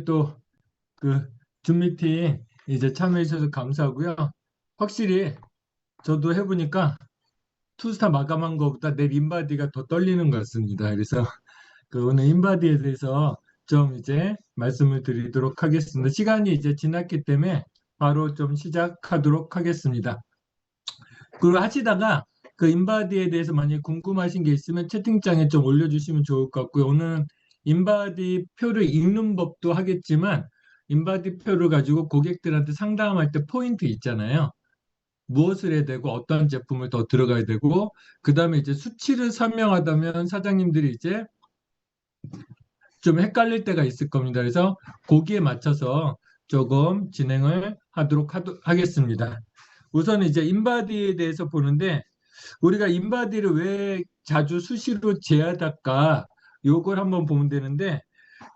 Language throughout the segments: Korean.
또 그 줌 미팅 이제 참여해 주셔서 감사하고요. 확실히 저도 해보니까 투스타 마감한 것보다 내 인바디가 더 떨리는 것 같습니다. 그래서 그 오늘 인바디에 대해서 좀 이제 말씀을 드리도록 하겠습니다. 시간이 이제 지났기 때문에 바로 좀 시작하도록 하겠습니다. 그리고 하시다가 그 인바디에 대해서 만약에 궁금하신 게 있으면 채팅창에 좀 올려주시면 좋을 것 같고요. 오늘 인바디 표를 읽는 법도 하겠지만 인바디 표를 가지고 고객들한테 상담할 때 포인트 있잖아요. 무엇을 해야 되고 어떤 제품을 더 들어가야 되고 그 다음에 이제 수치를 설명하다면 사장님들이 이제 좀 헷갈릴 때가 있을 겁니다. 그래서 거기에 맞춰서 조금 진행을 하겠습니다. 우선 이제 인바디에 대해서 보는데 우리가 인바디를 왜 자주 수시로 제하할까 요걸 한번 보면 되는데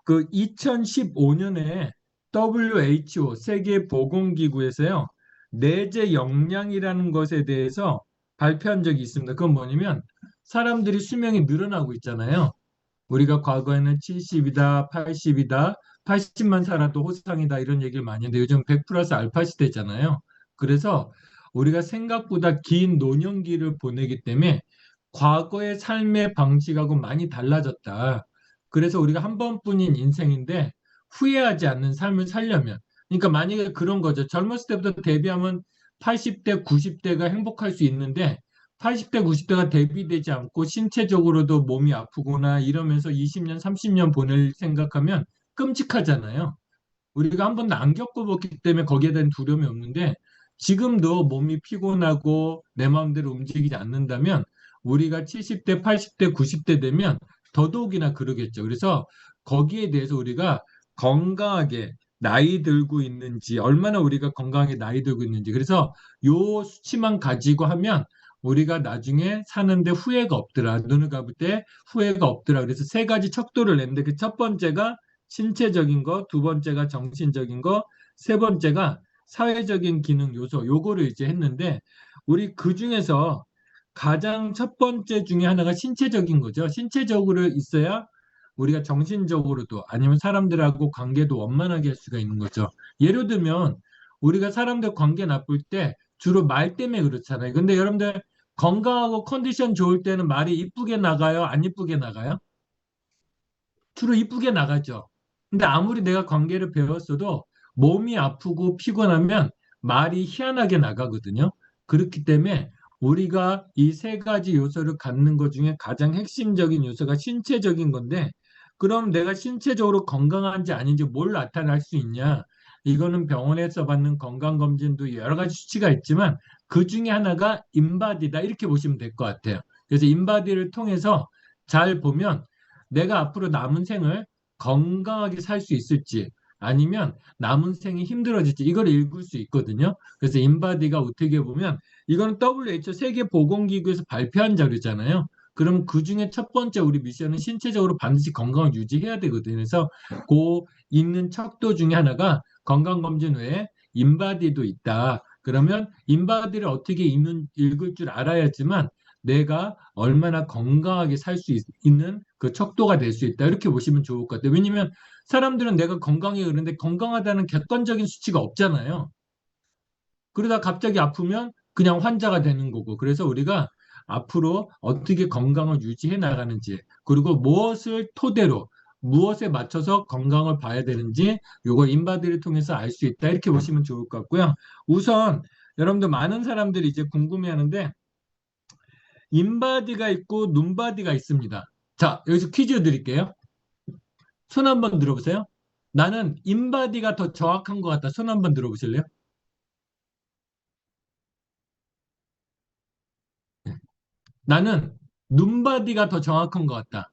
그 2015년에 WHO 세계보건기구에서요 내재 역량이라는 것에 대해서 발표한 적이 있습니다. 그건 뭐냐면 사람들이 수명이 늘어나고 있잖아요. 우리가 과거에는 70이다, 80이다, 80만 살아도 호상이다 이런 얘기를 많이 했는데 요즘 100 플러스 알파 시대잖아요. 그래서 우리가 생각보다 긴 노년기를 보내기 때문에 과거의 삶의 방식하고 많이 달라졌다. 그래서 우리가 한 번뿐인 인생인데 후회하지 않는 삶을 살려면 그러니까 만약에 그런 거죠. 젊었을 때부터 대비하면 80대, 90대가 행복할 수 있는데 80대, 90대가 대비되지 않고 신체적으로도 몸이 아프거나 이러면서 20년, 30년 보낼 생각하면 끔찍하잖아요. 우리가 한 번도 안 겪어봤기 때문에 거기에 대한 두려움이 없는데 지금도 몸이 피곤하고 내 마음대로 움직이지 않는다면 우리가 70대, 80대, 90대 되면 더더욱이나 그러겠죠. 그래서 거기에 대해서 우리가 건강하게 나이 들고 있는지 얼마나 우리가 건강하게 나이 들고 있는지 그래서 요 수치만 가지고 하면 우리가 나중에 사는데 후회가 없더라. 눈을 감을 때 후회가 없더라. 그래서 세 가지 척도를 냈는데 그 첫 번째가 신체적인 거, 두 번째가 정신적인 거, 세 번째가 사회적인 기능 요소, 요거를 이제 했는데, 우리 그 중에서 가장 첫 번째 중에 하나가 신체적인 거죠. 신체적으로 있어야 우리가 정신적으로도 아니면 사람들하고 관계도 원만하게 할 수가 있는 거죠. 예를 들면, 우리가 사람들 관계 나쁠 때 주로 말 때문에 그렇잖아요. 근데 여러분들 건강하고 컨디션 좋을 때는 말이 이쁘게 나가요? 안 이쁘게 나가요? 주로 이쁘게 나가죠. 근데 아무리 내가 관계를 배웠어도 몸이 아프고 피곤하면 말이 희한하게 나가거든요. 그렇기 때문에 우리가 이 세 가지 요소를 갖는 것 중에 가장 핵심적인 요소가 신체적인 건데, 그럼 내가 신체적으로 건강한지 아닌지 뭘 나타낼 수 있냐? 이거는 병원에서 받는 건강검진도 여러 가지 수치가 있지만 그 중에 하나가 인바디다. 이렇게 보시면 될 것 같아요. 그래서 인바디를 통해서 잘 보면 내가 앞으로 남은 생을 건강하게 살 수 있을지 아니면 남은 생이 힘들어질지 이걸 읽을 수 있거든요. 그래서 인바디가 어떻게 보면 이거는 WHO 세계보건기구에서 발표한 자료잖아요. 그럼 그 중에 첫 번째 우리 미션은 신체적으로 반드시 건강을 유지해야 되거든요. 그래서 그 있는 척도 중에 하나가 건강검진 외에 인바디도 있다. 그러면 인바디를 어떻게 읽을 줄 알아야지만 내가 얼마나 건강하게 살 수 있는 그 척도가 될 수 있다. 이렇게 보시면 좋을 것 같아요. 왜냐하면 사람들은 내가 건강해 그러는데 건강하다는 객관적인 수치가 없잖아요. 그러다 갑자기 아프면 그냥 환자가 되는 거고. 그래서 우리가 앞으로 어떻게 건강을 유지해 나가는지, 그리고 무엇을 토대로, 무엇에 맞춰서 건강을 봐야 되는지, 요걸 인바디를 통해서 알 수 있다. 이렇게 보시면 좋을 것 같고요. 우선 여러분들 많은 사람들이 이제 궁금해 하는데, 인바디가 있고 눈바디가 있습니다. 자, 여기서 퀴즈 드릴게요. 손 한번 들어보세요. 나는 인바디가 더 정확한 것 같다. 손 한번 들어보실래요? 나는 눈바디가 더 정확한 것 같다.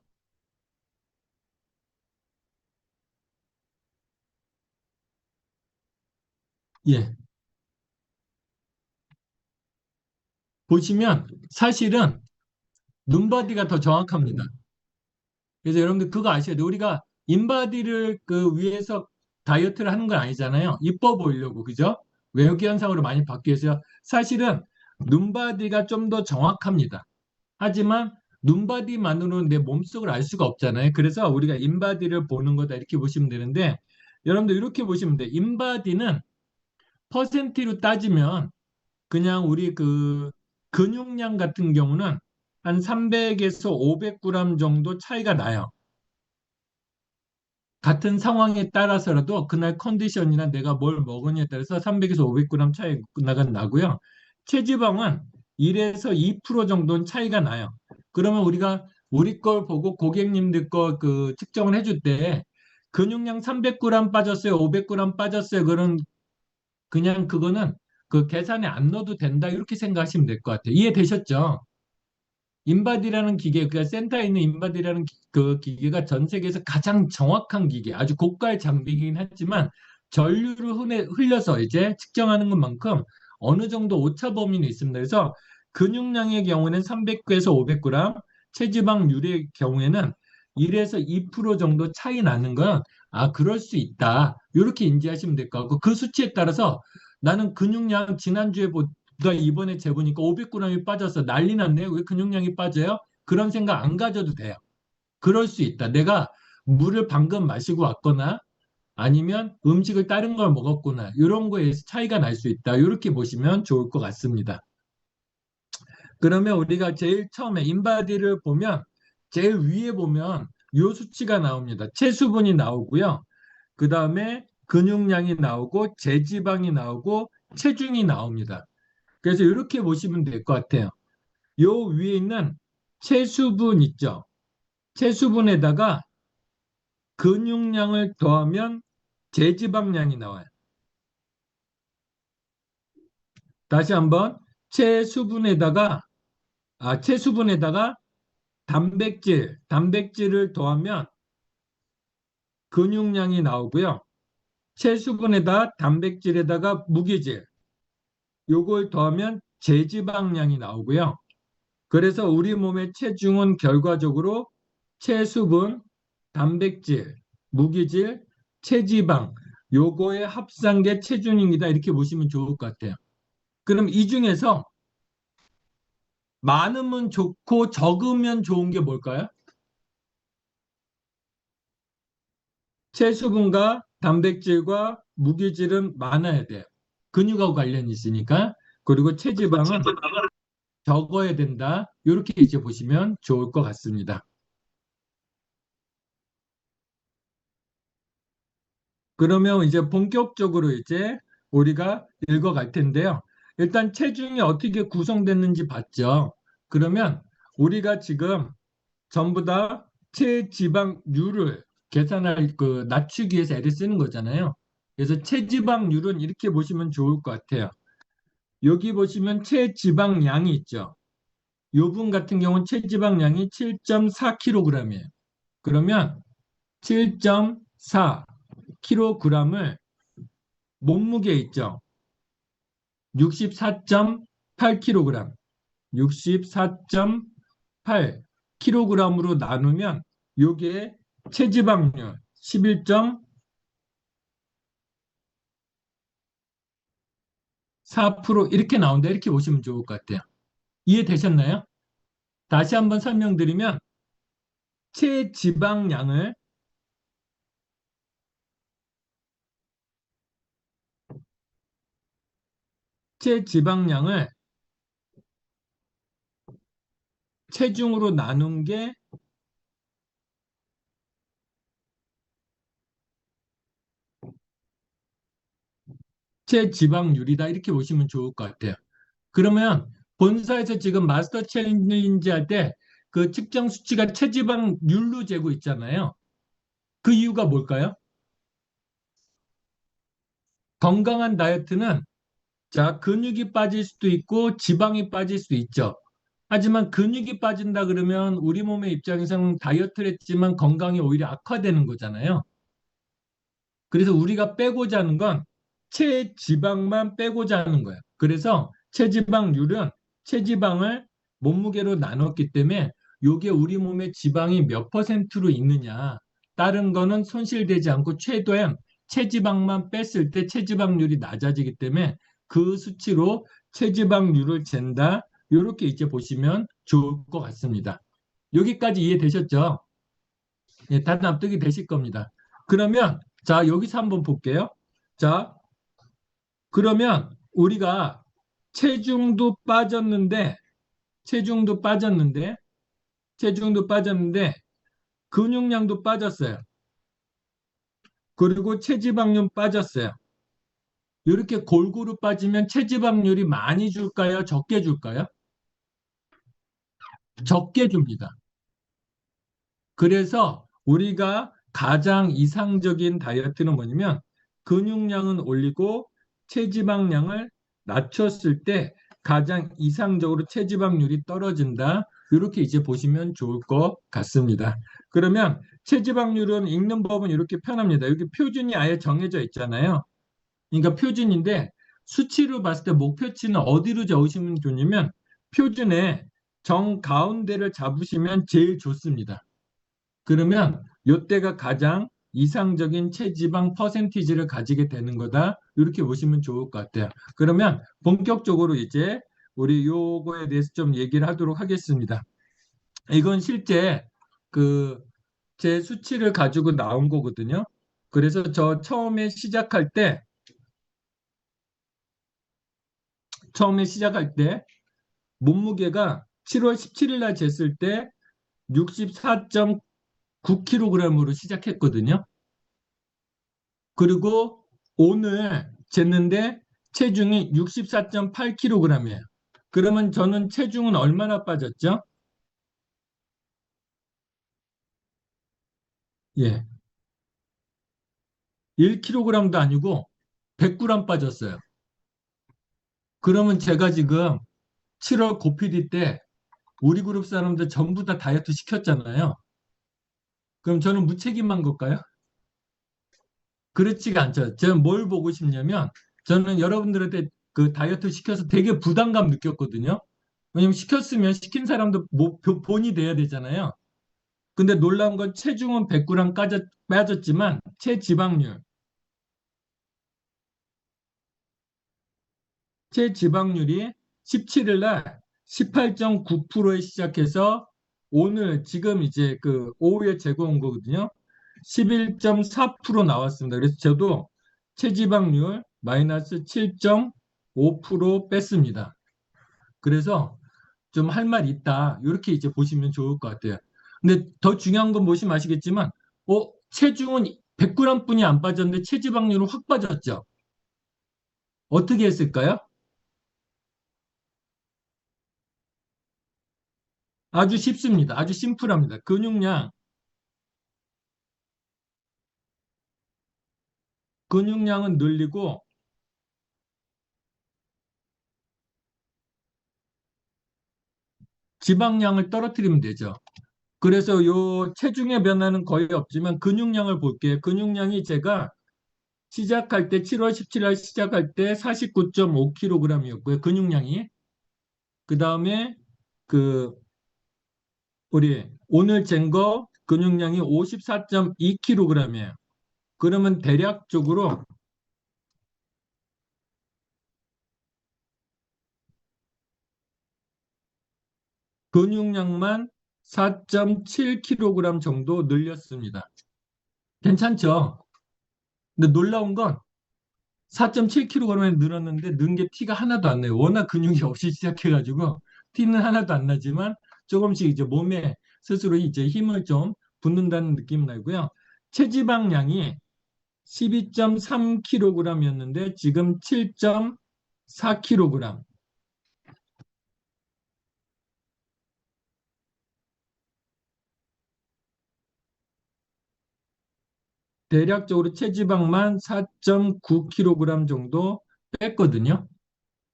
예. 보시면 사실은 눈바디가 더 정확합니다. 그래서 여러분들 그거 아셔야 돼요. 우리가 인바디를 그 위해서 다이어트를 하는 건 아니잖아요. 이뻐 보이려고, 그죠? 외기 현상으로 많이 바뀌어서 사실은 눈바디가 좀 더 정확합니다. 하지만 눈바디만으로는 내 몸속을 알 수가 없잖아요. 그래서 우리가 인바디를 보는 거다 이렇게 보시면 되는데 여러분들 이렇게 보시면 돼. 인바디는 퍼센티로 따지면 그냥 우리 그 근육량 같은 경우는 한 300에서 500g 정도 차이가 나요. 같은 상황에 따라서라도 그날 컨디션이나 내가 뭘 먹으냐에 따라서 300에서 500g 차이가 나고요. 체지방은 1에서 2% 정도는 차이가 나요. 그러면 우리가 우리 걸 보고 고객님들 거 그 측정을 해줄 때 근육량 300g 빠졌어요, 500g 빠졌어요. 그냥 그거는 그 계산에 안 넣어도 된다 이렇게 생각하시면 될 것 같아요. 이해되셨죠? 인바디라는 기계, 그 센터에 있는 인바디라는 그 기계가 전 세계에서 가장 정확한 기계, 아주 고가의 장비이긴 하지만 전류를 흘려서 이제 측정하는 것만큼 어느 정도 오차 범위는 있습니다. 그래서 근육량의 경우에는 300에서 500g, 체지방률의 경우에는 1에서 2% 정도 차이 나는 건 아, 그럴 수 있다. 이렇게 인지하시면 될 것 같고 그 수치에 따라서 나는 근육량 지난주에 나 이번에 재보니까 500g이 빠져서 난리 났네요. 왜 근육량이 빠져요? 그런 생각 안 가져도 돼요. 그럴 수 있다. 내가 물을 방금 마시고 왔거나 아니면 음식을 다른 걸 먹었구나. 이런 거에 차이가 날 수 있다. 이렇게 보시면 좋을 것 같습니다. 그러면 우리가 제일 처음에 인바디를 보면 제일 위에 보면 요 수치가 나옵니다. 체수분이 나오고요. 그 다음에 근육량이 나오고 제지방이 나오고 체중이 나옵니다. 그래서 이렇게 보시면 될 것 같아요. 요 위에 있는 체수분 있죠. 체수분에다가 근육량을 더하면 제지방량이 나와요. 다시 한번 체수분에다가 체수분에다가 단백질을 더하면 근육량이 나오고요. 체수분에다 단백질에다가 무기질, 요걸 더하면 제지방량이 나오고요. 그래서 우리 몸의 체중은 결과적으로 체수분, 단백질, 무기질, 체지방 요거의 합산계 체중입니다. 이렇게 보시면 좋을 것 같아요. 그럼 이 중에서 많으면 좋고 적으면 좋은 게 뭘까요? 체수분과 단백질과 무기질은 많아야 돼요. 근육하고 관련이 있으니까. 그리고 체지방은 적어야 된다. 이렇게 이제 보시면 좋을 것 같습니다. 그러면 이제 본격적으로 이제 우리가 읽어갈 텐데요. 일단 체중이 어떻게 구성됐는지 봤죠. 그러면 우리가 지금 전부 다 체지방률을 계산할 그 낮추기 위해서 애를 쓰는 거잖아요. 그래서 체지방률은 이렇게 보시면 좋을 것 같아요. 여기 보시면 체지방량이 있죠. 요분 같은 경우는 체지방량이 7.4kg이에요. 그러면 7.4kg을 몸무게 있죠. 64.8kg, 64.8kg으로 나누면 요게 체지방률 11.4% 이렇게 나온다. 이렇게 보시면 좋을 것 같아요. 이해되셨나요? 다시 한번 설명드리면 체지방량을 체지방량을 체중으로 나눈 게 체지방률이다. 이렇게 보시면 좋을 것 같아요. 그러면 본사에서 지금 마스터 챌린지 할 때 그 측정 수치가 체지방률로 재고 있잖아요. 그 이유가 뭘까요? 건강한 다이어트는 자, 근육이 빠질 수도 있고 지방이 빠질 수도 있죠. 하지만 근육이 빠진다 그러면 우리 몸의 입장에서는 다이어트를 했지만 건강이 오히려 악화되는 거잖아요. 그래서 우리가 빼고자 하는 건 체지방만 빼고자 하는 거예요. 그래서 체지방률은 체지방을 몸무게로 나눴기 때문에 이게 우리 몸의 지방이 몇 퍼센트로 있느냐. 다른 거는 손실되지 않고 최대한 체지방만 뺐을 때 체지방률이 낮아지기 때문에 그 수치로 체지방률을 잰다. 이렇게 이제 보시면 좋을 것 같습니다. 여기까지 이해되셨죠? 예, 다 납득이 되실 겁니다. 그러면 자, 여기서 한번 볼게요. 자, 그러면 우리가 체중도 빠졌는데, 체중도 빠졌는데, 체중도 빠졌는데, 근육량도 빠졌어요. 그리고 체지방률 빠졌어요. 이렇게 골고루 빠지면 체지방률이 많이 줄까요? 적게 줄까요? 적게 줍니다. 그래서 우리가 가장 이상적인 다이어트는 뭐냐면 근육량은 올리고 체지방량을 낮췄을 때 가장 이상적으로 체지방률이 떨어진다. 이렇게 이제 보시면 좋을 것 같습니다. 그러면 체지방률은 읽는 법은 이렇게 편합니다. 여기 표준이 아예 정해져 있잖아요. 그러니까 표준인데 수치로 봤을 때 목표치는 어디로 적으시면 좋냐면 표준의 정 가운데를 잡으시면 제일 좋습니다. 그러면 이때가 가장 이상적인 체지방 퍼센티지를 가지게 되는 거다. 이렇게 보시면 좋을 것 같아요. 그러면 본격적으로 이제 우리 요거에 대해서 좀 얘기를 하도록 하겠습니다. 이건 실제 그 제 수치를 가지고 나온 거거든요. 그래서 저 처음에 시작할 때 몸무게가 7월 17일 날 쟀을 때 64.9kg으로 시작했거든요. 그리고 오늘 쟀는데 체중이 64.8kg이에요. 그러면 저는 체중은 얼마나 빠졌죠? 예. 1kg도 아니고 100g 빠졌어요. 그러면 제가 지금 7월 고피디 때 우리 그룹 사람들 전부 다 다이어트 시켰잖아요. 그럼 저는 무책임한 걸까요? 그렇지가 않죠. 저는 뭘 보고 싶냐면 저는 여러분들한테 그 다이어트 시켜서 되게 부담감 느꼈거든요. 왜냐면 시켰으면 시킨 사람도 본이 돼야 되잖아요. 근데 놀라운 건 체중은 100g 빠졌지만 체지방률이 17일 날 18.9%에 시작해서 오늘 지금 이제 그 오후에 재고 온 거거든요. 11.4% 나왔습니다. 그래서 저도 체지방률 마이너스 7.5% 뺐습니다. 그래서 좀 할 말 있다. 이렇게 이제 보시면 좋을 것 같아요. 근데 더 중요한 건 보시면 아시겠지만, 체중은 100g 뿐이 안 빠졌는데 체지방률은 확 빠졌죠. 어떻게 했을까요? 아주 쉽습니다. 아주 심플합니다. 근육량은 늘리고 지방량을 떨어뜨리면 되죠. 그래서 요 체중의 변화는 거의 없지만 근육량을 볼게요. 근육량이 제가 시작할 때 7월 17일 날 시작할 때 49.5kg이었고요. 근육량이. 그 다음에 그 우리 오늘 잰 거 근육량이 54.2kg이에요. 그러면 대략적으로 근육량만 4.7kg 정도 늘렸습니다. 괜찮죠? 근데 놀라운 건 4.7kg에 늘었는데 는 게 티가 하나도 안 나요. 워낙 근육이 없이 시작해가지고 티는 하나도 안 나지만 조금씩 이제 몸에 스스로 이제 힘을 좀 붓는다는 느낌 나고요. 체지방량이 12.3kg이었는데 지금 7.4kg. 대략적으로 체지방만 4.9kg 정도 뺐거든요.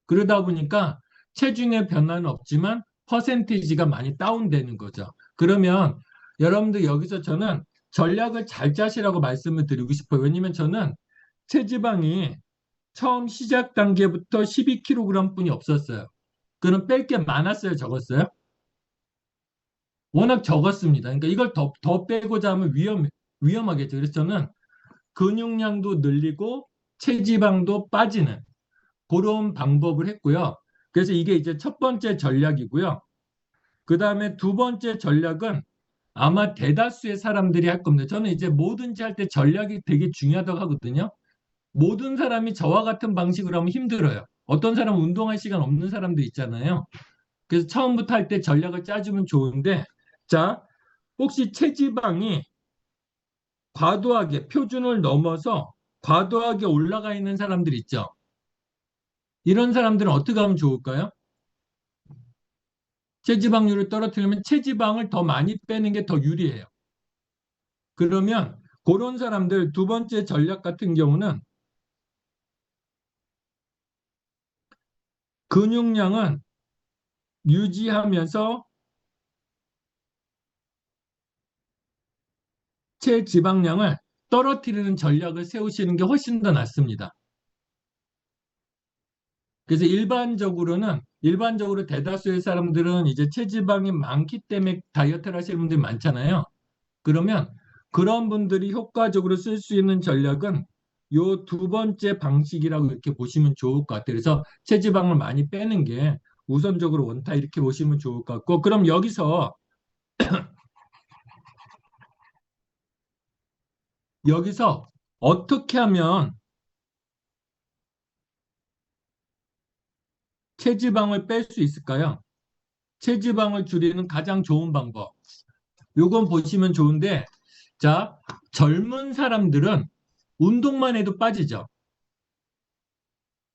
그러다 보니까 체중의 변화는 없지만 퍼센티지가 많이 다운되는 거죠. 그러면 여러분들 여기서 저는 전략을 잘 짜시라고 말씀을 드리고 싶어요. 왜냐면 저는 체지방이 처음 시작 단계부터 12kg 뿐이 없었어요. 그럼 뺄 게 많았어요, 적었어요? 워낙 적었습니다. 그러니까 이걸 더 빼고자 하면 위험하겠죠. 그래서 저는 근육량도 늘리고 체지방도 빠지는 그런 방법을 했고요. 그래서 이게 이제 첫 번째 전략이고요. 그 다음에 두 번째 전략은 아마 대다수의 사람들이 할 겁니다. 저는 이제 뭐든지 할 때 전략이 되게 중요하다고 하거든요. 모든 사람이 저와 같은 방식으로 하면 힘들어요. 어떤 사람은 운동할 시간 없는 사람도 있잖아요. 그래서 처음부터 할 때 전략을 짜주면 좋은데, 자, 혹시 체지방이 과도하게 표준을 넘어서 과도하게 올라가 있는 사람들 있죠? 이런 사람들은 어떻게 하면 좋을까요? 체지방률을 떨어뜨리면 체지방을 더 많이 빼는 게 더 유리해요. 그러면 그런 사람들 두 번째 전략 같은 경우는 근육량은 유지하면서 체지방량을 떨어뜨리는 전략을 세우시는 게 훨씬 더 낫습니다. 그래서 일반적으로 대다수의 사람들은 이제 체지방이 많기 때문에 다이어트를 하시는 분들이 많잖아요. 그러면 그런 분들이 효과적으로 쓸 수 있는 전략은 요 두 번째 방식이라고 이렇게 보시면 좋을 것 같아요. 그래서 체지방을 많이 빼는 게 우선적으로 원타 이렇게 보시면 좋을 것 같고, 그럼 여기서 어떻게 하면 체지방을 뺄 수 있을까요? 체지방을 줄이는 가장 좋은 방법. 요건 보시면 좋은데, 자, 젊은 사람들은 운동만 해도 빠지죠.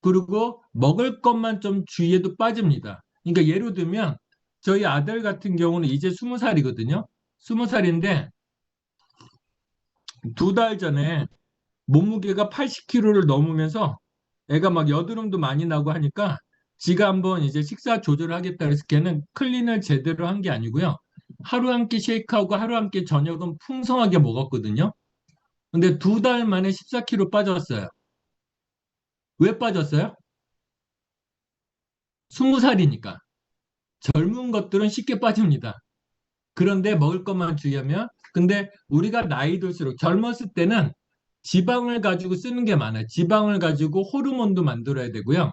그리고 먹을 것만 좀 주의해도 빠집니다. 그러니까 예를 들면 저희 아들 같은 경우는 이제 20살이거든요. 20살인데 두 달 전에 몸무게가 80kg를 넘으면서 애가 막 여드름도 많이 나고 하니까 지가 한번 이제 식사 조절을 하겠다 그래서 걔는 클린을 제대로 한 게 아니고요. 하루 한 끼 쉐이크하고 하루 한 끼 저녁은 풍성하게 먹었거든요. 근데 두 달 만에 14kg 빠졌어요. 왜 빠졌어요? 20살이니까. 젊은 것들은 쉽게 빠집니다. 그런데 먹을 것만 주의하면, 근데 우리가 나이 들수록 젊었을 때는 지방을 가지고 쓰는 게 많아요. 지방을 가지고 호르몬도 만들어야 되고요.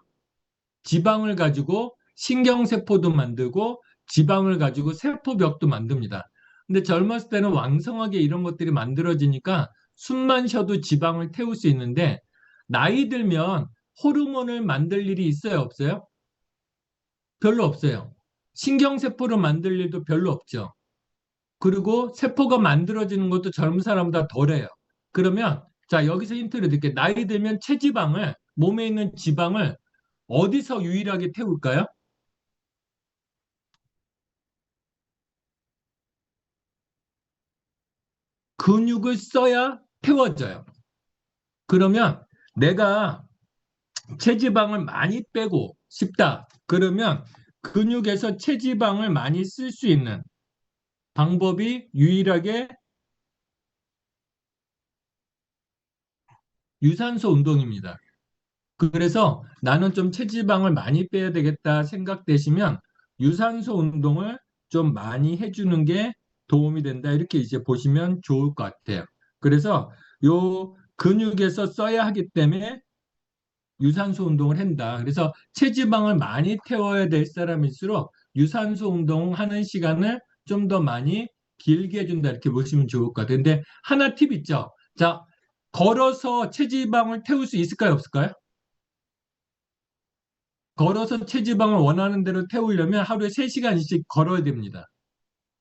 지방을 가지고 신경세포도 만들고 지방을 가지고 세포벽도 만듭니다. 근데 젊었을 때는 왕성하게 이런 것들이 만들어지니까 숨만 쉬어도 지방을 태울 수 있는데, 나이 들면 호르몬을 만들 일이 있어요, 없어요? 별로 없어요. 신경세포를 만들 일도 별로 없죠. 그리고 세포가 만들어지는 것도 젊은 사람보다 덜해요. 그러면 자, 여기서 힌트를 드릴게요. 나이 들면 체지방을, 몸에 있는 지방을 어디서 유일하게 태울까요? 근육을 써야 태워져요. 그러면 내가 체지방을 많이 빼고 싶다. 그러면 근육에서 체지방을 많이 쓸 수 있는 방법이 유일하게 유산소 운동입니다. 그래서 나는 좀 체지방을 많이 빼야 되겠다 생각되시면 유산소 운동을 좀 많이 해주는 게 도움이 된다. 이렇게 이제 보시면 좋을 것 같아요. 그래서 요 근육에서 써야 하기 때문에 유산소 운동을 한다. 그래서 체지방을 많이 태워야 될 사람일수록 유산소 운동하는 시간을 좀 더 많이 길게 해준다. 이렇게 보시면 좋을 것 같아요. 근데 하나 팁 있죠. 자, 걸어서 체지방을 태울 수 있을까요? 없을까요? 걸어서 체지방을 원하는 대로 태우려면 하루에 3시간씩 걸어야 됩니다.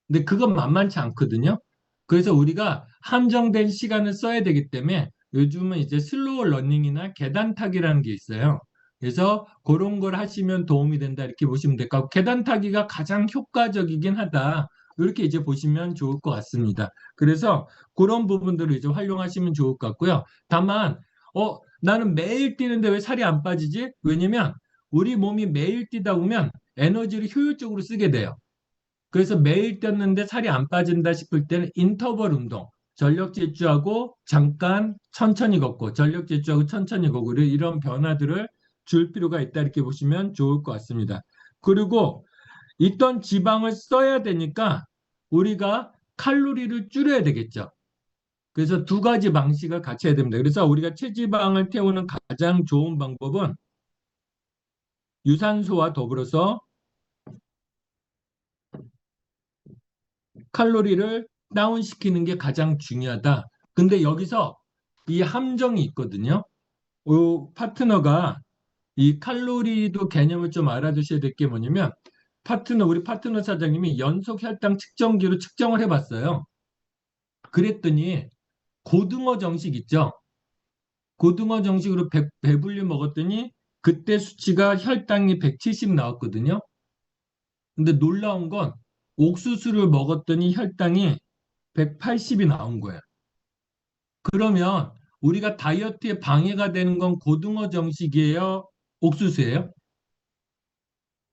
근데 그건 만만치 않거든요. 그래서 우리가 한정된 시간을 써야 되기 때문에 요즘은 이제 슬로우 러닝이나 계단 타기라는 게 있어요. 그래서 그런 걸 하시면 도움이 된다 이렇게 보시면 될 것 같고, 계단 타기가 가장 효과적이긴 하다. 이렇게 이제 보시면 좋을 것 같습니다. 그래서 그런 부분들을 이제 활용하시면 좋을 것 같고요. 다만 나는 매일 뛰는데 왜 살이 안 빠지지? 왜냐면 우리 몸이 매일 뛰다 보면 에너지를 효율적으로 쓰게 돼요. 그래서 매일 뛰었는데 살이 안 빠진다 싶을 때는 인터벌 운동, 전력 질주하고 잠깐 천천히 걷고, 전력 질주하고 천천히 걷고, 이런 변화들을 줄 필요가 있다 이렇게 보시면 좋을 것 같습니다. 그리고 있던 지방을 써야 되니까 우리가 칼로리를 줄여야 되겠죠. 그래서 두 가지 방식을 같이 해야 됩니다. 그래서 우리가 체지방을 태우는 가장 좋은 방법은 유산소와 더불어서 칼로리를 다운시키는 게 가장 중요하다. 근데 여기서 이 함정이 있거든요. 파트너가 이 칼로리도 개념을 좀 알아두셔야 될 게 뭐냐면 우리 파트너 사장님이 연속 혈당 측정기로 측정을 해봤어요. 그랬더니 고등어 정식 있죠? 고등어 정식으로 배불리 먹었더니 그때 수치가 혈당이 170 나왔거든요. 근데 놀라운 건 옥수수를 먹었더니 혈당이 180이 나온 거예요. 그러면 우리가 다이어트에 방해가 되는 건 고등어 정식이에요? 옥수수예요?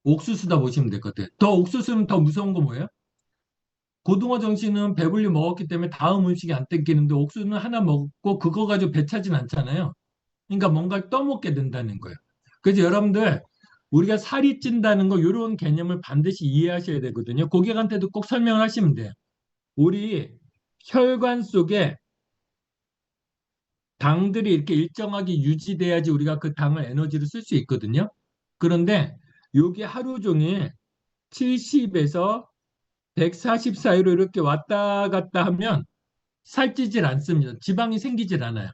옥수수다 보시면 될 것 같아요. 더 옥수수는 더 무서운 거 뭐예요? 고등어 정식은 배불리 먹었기 때문에 다음 음식이 안 땡기는데 옥수수는 하나 먹고 그거 가지고 배 차진 않잖아요. 그러니까 뭔가를 떠먹게 된다는 거예요. 그래서 여러분들 우리가 살이 찐다는 거 이런 개념을 반드시 이해하셔야 되거든요. 고객한테도 꼭 설명을 하시면 돼요. 우리 혈관 속에 당들이 이렇게 일정하게 유지돼야지 우리가 그 당을 에너지로 쓸 수 있거든요. 그런데 여기 하루 종일 70에서 140 사이로 이렇게 왔다 갔다 하면 살찌질 않습니다. 지방이 생기질 않아요.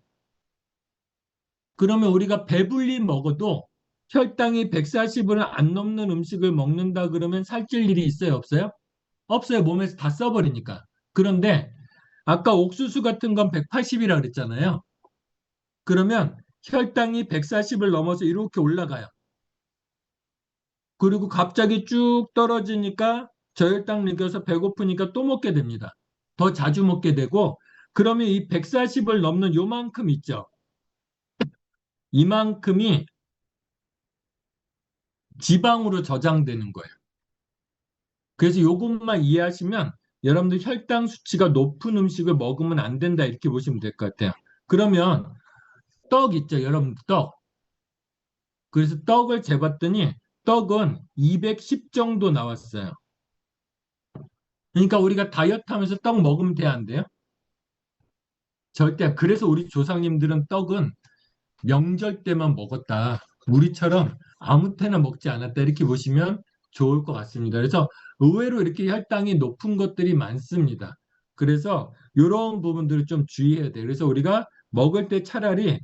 그러면 우리가 배불리 먹어도 혈당이 140을 안 넘는 음식을 먹는다 그러면 살찔 일이 있어요? 없어요? 없어요. 몸에서 다 써버리니까. 그런데 아까 옥수수 같은 건 180이라 그랬잖아요. 그러면 혈당이 140을 넘어서 이렇게 올라가요. 그리고 갑자기 쭉 떨어지니까 저혈당 느껴서 배고프니까 또 먹게 됩니다. 더 자주 먹게 되고 그러면 이 140을 넘는 요만큼 있죠. 이만큼이 지방으로 저장되는 거예요. 그래서 이것만 이해하시면 여러분들 혈당 수치가 높은 음식을 먹으면 안 된다 이렇게 보시면 될 것 같아요. 그러면 떡 있죠, 여러분 떡. 그래서 떡을 재봤더니 떡은 210 정도 나왔어요. 그러니까 우리가 다이어트 하면서 떡 먹으면 돼, 안 돼요? 절대. 그래서 우리 조상님들은 떡은 명절 때만 먹었다. 우리처럼 아무 때나 먹지 않았다. 이렇게 보시면 좋을 것 같습니다. 그래서 의외로 이렇게 혈당이 높은 것들이 많습니다. 그래서 이런 부분들을 좀 주의해야 돼요. 그래서 우리가 먹을 때 차라리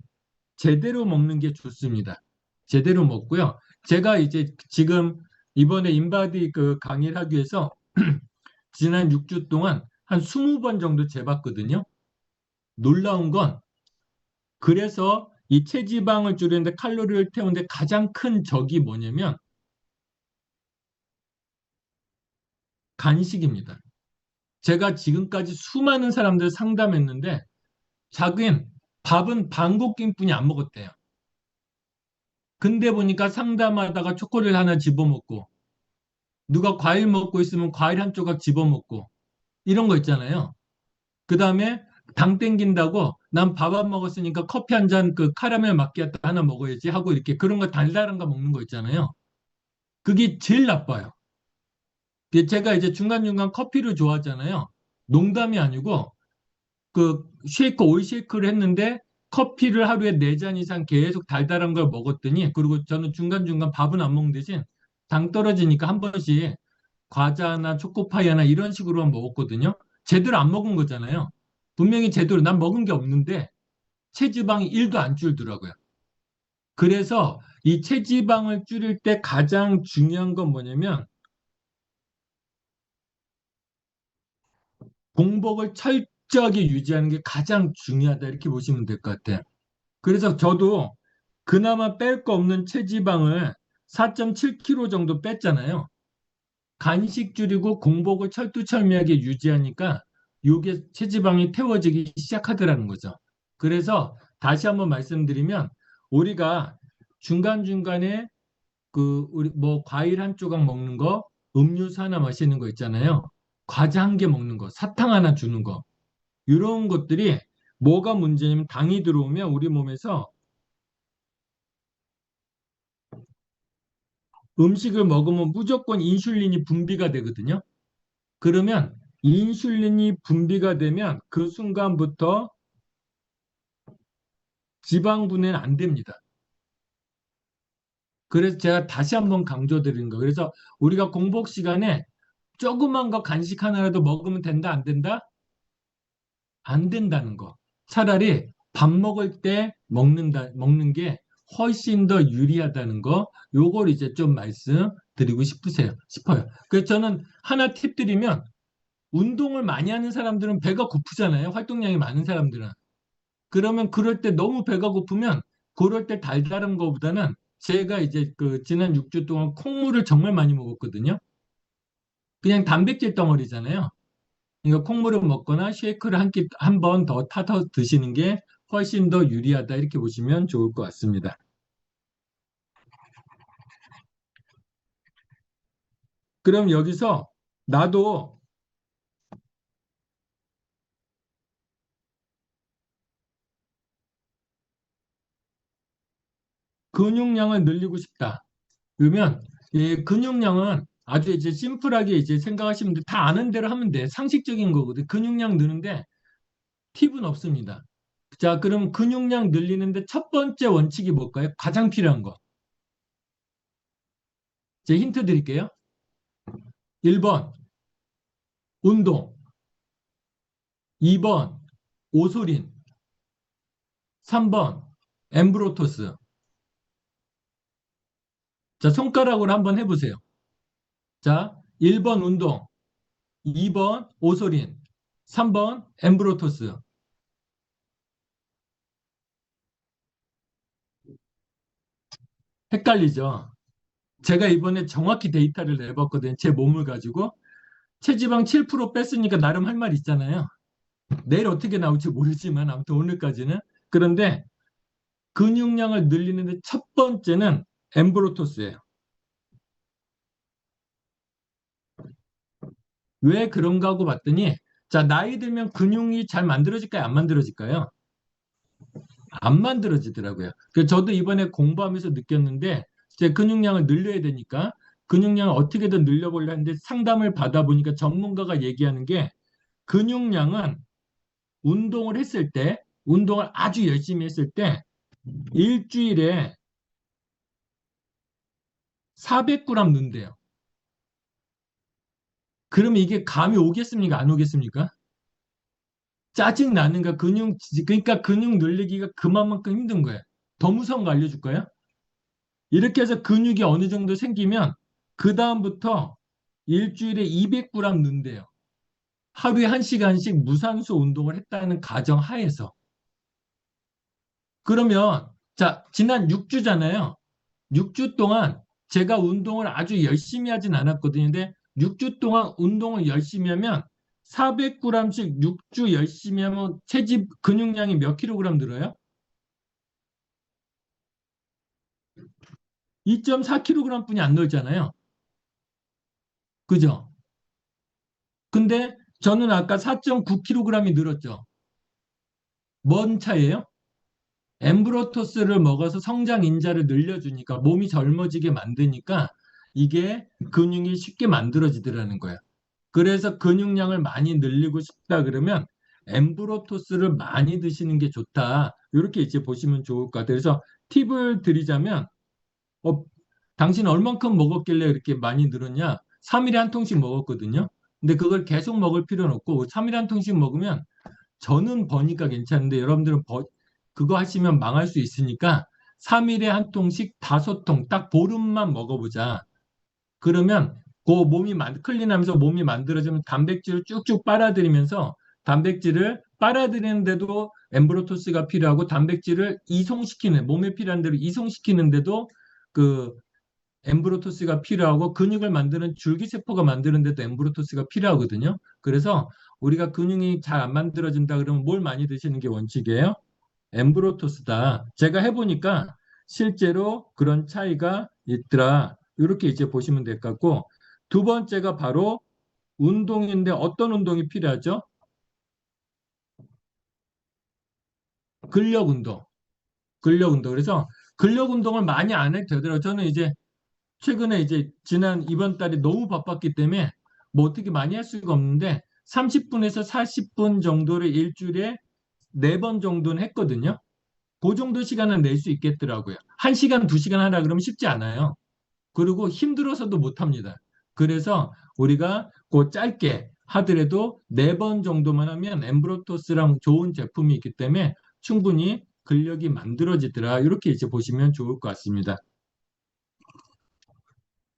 제대로 먹는 게 좋습니다. 제대로 먹고요. 제가 이제 지금 이번에 인바디 그 강의를 하기 위해서 지난 6주 동안 한 20번 정도 재봤거든요. 놀라운 건 그래서 이 체지방을 줄이는데 칼로리를 태우는데 가장 큰 적이 뭐냐면 간식입니다. 제가 지금까지 수많은 사람들 상담했는데 자기는 밥은 반곡경뿐이 안 먹었대요. 근데 보니까 상담하다가 초콜릿 하나 집어먹고 누가 과일 먹고 있으면 과일 한 조각 집어먹고 이런 거 있잖아요. 그 다음에 당 땡긴다고 난 밥 안 먹었으니까 커피 한 잔 그 카라멜 마키아토 하나 먹어야지 하고 이렇게 그런 거 달달한 거 먹는 거 있잖아요. 그게 제일 나빠요. 제가 이제 중간중간 커피를 좋아하잖아요. 농담이 아니고 그 쉐이크, 오이 쉐이크를 했는데 커피를 하루에 4잔 이상 계속 달달한 걸 먹었더니 그리고 저는 중간중간 밥은 안 먹는 대신 당 떨어지니까 한 번씩 과자나 초코파이 하나 이런 식으로만 먹었거든요. 제대로 안 먹은 거잖아요. 분명히 제대로 난 먹은 게 없는데 체지방이 1도 안 줄더라고요. 그래서 이 체지방을 줄일 때 가장 중요한 건 뭐냐면 공복을 철저하게 유지하는 게 가장 중요하다 이렇게 보시면 될 것 같아요. 그래서 저도 그나마 뺄 거 없는 체지방을 4.7kg 정도 뺐잖아요. 간식 줄이고 공복을 철두철미하게 유지하니까 이게 체지방이 태워지기 시작하더라는 거죠. 그래서 다시 한번 말씀드리면 우리가 중간중간에 그 우리 뭐 과일 한 조각 먹는 거, 음료수 하나 마시는 거 있잖아요. 과자 한 개 먹는 거, 사탕 하나 주는 거. 이런 것들이 뭐가 문제냐면 당이 들어오면 우리 몸에서 음식을 먹으면 무조건 인슐린이 분비가 되거든요. 그러면 인슐린이 분비가 되면 그 순간부터 지방 분해는 안 됩니다. 그래서 제가 다시 한번 강조드리는 거. 그래서 우리가 공복 시간에 조그만 거 간식 하나라도 먹으면 된다, 안 된다? 안 된다는 거. 차라리 밥 먹을 때 먹는 게 훨씬 더 유리하다는 거, 요걸 이제 좀 말씀드리고 싶어요. 그래서 저는 하나 팁 드리면, 운동을 많이 하는 사람들은 배가 고프잖아요. 활동량이 많은 사람들은. 그러면 그럴 때 너무 배가 고프면, 그럴 때 달달한 거보다는 제가 이제 그 지난 6주 동안 콩물을 정말 많이 먹었거든요. 그냥 단백질 덩어리잖아요. 그러니까 콩물을 먹거나 쉐이크를 한 번 더 타서 드시는 게 훨씬 더 유리하다, 이렇게 보시면 좋을 것 같습니다. 그럼 여기서 나도 근육량을 늘리고 싶다. 그러면 이 근육량은 아주 이제 심플하게 이제 생각하시면 돼. 다 아는 대로 하면 돼. 상식적인 거거든. 근육량 느는데 팁은 없습니다. 자, 그럼 근육량 늘리는데 첫 번째 원칙이 뭘까요? 가장 필요한 거. 제 힌트 드릴게요. 1번 운동, 2번 오솔린, 3번 엠브로토스. 자, 손가락으로 한번 해보세요. 자, 1번 운동, 2번 오솔인, 3번 엠브로토스. 헷갈리죠? 제가 이번에 정확히 데이터를 내봤거든요. 제 몸을 가지고. 체지방 7% 뺐으니까 나름 할 말 있잖아요. 내일 어떻게 나올지 모르지만 아무튼 오늘까지는. 그런데 근육량을 늘리는데 첫 번째는 엠브로토스예요. 왜 그런가 하고 봤더니, 자, 나이 들면 근육이 잘 만들어질까요? 안 만들어질까요? 안 만들어지더라고요. 그래서 저도 이번에 공부하면서 느꼈는데, 제 근육량을 늘려야 되니까 근육량을 어떻게든 늘려보려 했는데, 상담을 받아보니까 전문가가 얘기하는 게, 근육량은 운동을 했을 때, 운동을 아주 열심히 했을 때 일주일에 400g 는대요. 그러면 이게 감이 오겠습니까? 안 오겠습니까? 짜증 나는가? 그러니까 근육 늘리기가 그만큼 힘든 거예요. 더 무서운 거 알려줄까요? 이렇게 해서 근육이 어느 정도 생기면 그 다음부터 일주일에 200g 는대요. 하루에 1시간씩 무산소 운동을 했다는 가정 하에서. 그러면 자, 지난 6주잖아요. 6주 동안 제가 운동을 아주 열심히 하진 않았거든요. 근데 6주 동안 운동을 열심히 하면 400g씩 6주 열심히 하면 체집 근육량이 몇 킬로그램 들어요? 2.4kg 뿐이 안 늘잖아요. 그죠? 근데 저는 아까 4.9kg이 늘었죠. 뭔 차이예요? 엠브로토스를 먹어서 성장 인자를 늘려주니까 몸이 젊어지게 만드니까 이게 근육이 쉽게 만들어지더라는 거예요. 그래서 근육량을 많이 늘리고 싶다 그러면 엠브로토스를 많이 드시는 게 좋다. 이렇게 이제 보시면 좋을 것 같아요. 그래서 팁을 드리자면, 어, 당신 얼만큼 먹었길래 이렇게 많이 늘었냐? 3일에 한 통씩 먹었거든요. 근데 그걸 계속 먹을 필요는 없고 3일에 한 통씩 먹으면 저는 버니까 괜찮은데 여러분들은 그거 하시면 망할 수 있으니까 3일에 한 통씩 5통 딱 보름만 먹어보자. 그러면 그 클린하면서 몸이 만들어지면 단백질을 쭉쭉 빨아들이면서 단백질을 빨아들이는데도 엠브로토스가 필요하고 단백질을 몸에 필요한 대로 이송시키는데도 그 엠브로토스가 필요하고 근육을 만드는 줄기세포가 만드는데도 엠브로토스가 필요하거든요. 그래서 우리가 근육이 잘 안 만들어진다 그러면 뭘 많이 드시는 게 원칙이에요? 엠브로토스다. 제가 해보니까 실제로 그런 차이가 있더라. 이렇게 이제 보시면 될 것 같고, 두 번째가 바로 운동인데 어떤 운동이 필요하죠? 근력 운동. 근력 운동. 그래서 근력 운동을 많이 안 해도 되더라고요. 저는 이제 최근에 이제 이번 달에 너무 바빴기 때문에 뭐 어떻게 많이 할 수가 없는데 30분에서 40분 정도를 일주일에 4번 정도는 했거든요. 그 정도 시간은 낼 수 있겠더라고요. 1시간, 2시간 하라 그러면 쉽지 않아요. 그리고 힘들어서도 못합니다. 그래서 우리가 그 짧게 하더라도 4번 정도만 하면 엠브로토스랑 좋은 제품이 있기 때문에 충분히 근력이 만들어지더라. 이렇게 이제 보시면 좋을 것 같습니다.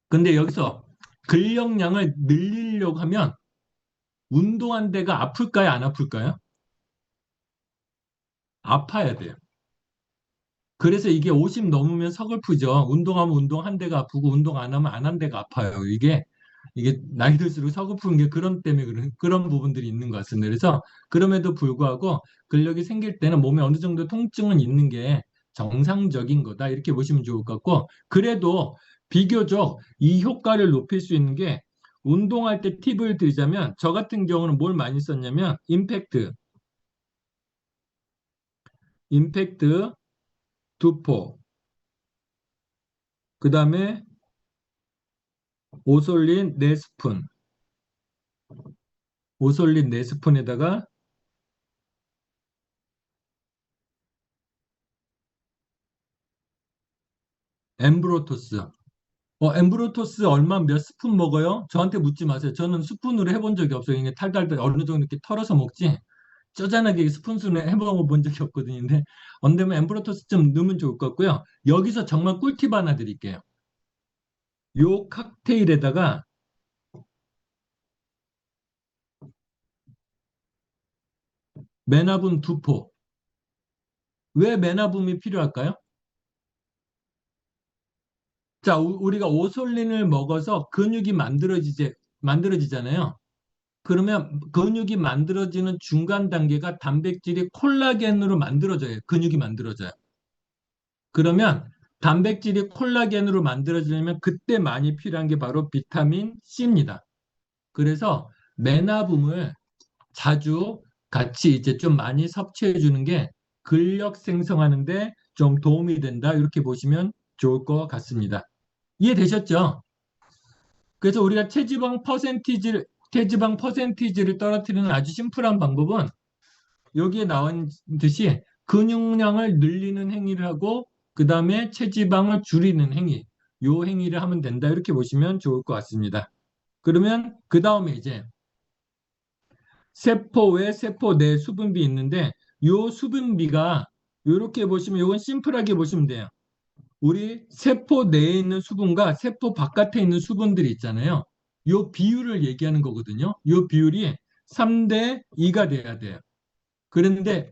근데 여기서 근력량을 늘리려고 하면 운동한 데가 아플까요? 안 아플까요? 아파야 돼요. 그래서 이게 50 넘으면 서글프죠. 운동하면 운동 한 데가 아프고 운동 안 하면 안 한 데가 아파요. 이게 나이 들수록 서글픈 게 그런 때문에 그런 부분들이 있는 것 같습니다. 그래서 그럼에도 불구하고 근력이 생길 때는 몸에 어느 정도 통증은 있는 게 정상적인 거다. 이렇게 보시면 좋을 것 같고 그래도 비교적 이 효과를 높일 수 있는 게 운동할 때 팁을 드리자면 저 같은 경우는 뭘 많이 썼냐면 임팩트 두포 그 다음에 오솔린 4스푼, 오솔린 4스푼에다가 엠브로토스. 엠브로토스 얼마 몇 스푼 먹어요? 저한테 묻지 마세요. 저는 스푼으로 해본 적이 없어요. 이게 탈탈탈 어느 정도 이렇게 털어서 먹지. 쪼잔하게 스푼으로 해먹어 본 적이 없거든요. 근데 언제면 엠브로토스 좀 넣으면 좋을 것 같고요. 여기서 정말 꿀팁 하나 드릴게요. 요 칵테일에다가 메나분 2포. 왜 메나분이 필요할까요? 자, 우리가 오솔린을 먹어서 근육이 만들어지잖아요. 그러면 근육이 만들어지는 중간 단계가 단백질이 콜라겐으로 만들어져요. 근육이 만들어져요. 그러면 단백질이 콜라겐으로 만들어지려면 그때 많이 필요한 게 바로 비타민 C입니다. 그래서 메나붑을 자주 같이 이제 좀 많이 섭취해 주는 게 근력 생성하는데 좀 도움이 된다. 이렇게 보시면 좋을 것 같습니다. 이해되셨죠? 그래서 우리가 체지방 퍼센티지를 떨어뜨리는 아주 심플한 방법은 여기에 나온 듯이 근육량을 늘리는 행위를 하고 그 다음에 체지방을 줄이는 행위, 요 행위를 하면 된다. 이렇게 보시면 좋을 것 같습니다. 그러면 그 다음에 이제 세포 외 세포 내 수분비 있는데 요 수분비가 이렇게 보시면 이건 심플하게 보시면 돼요. 우리 세포 내에 있는 수분과 세포 바깥에 있는 수분들이 있잖아요. 요 비율을 얘기하는 거거든요. 요 비율이 3대 2가 돼야 돼요. 그런데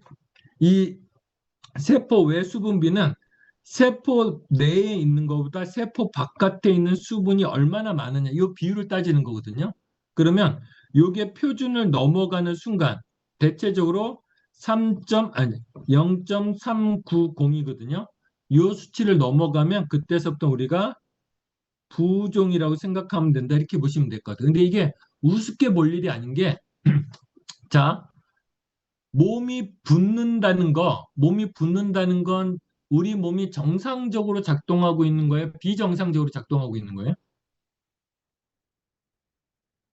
이 세포 외 수분비는 세포 내에 있는 것보다 세포 바깥에 있는 수분이 얼마나 많으냐, 이 비율을 따지는 거거든요. 그러면 이게 표준을 넘어가는 순간 대체적으로 0.390이거든요. 이 수치를 넘어가면 그때서부터 우리가 부종이라고 생각하면 된다. 이렇게 보시면 될 것 같아요. 근데 이게 우습게 볼 일이 아닌 게, 자, 몸이 붓는다는 건 우리 몸이 정상적으로 작동하고 있는 거예요? 비정상적으로 작동하고 있는 거예요?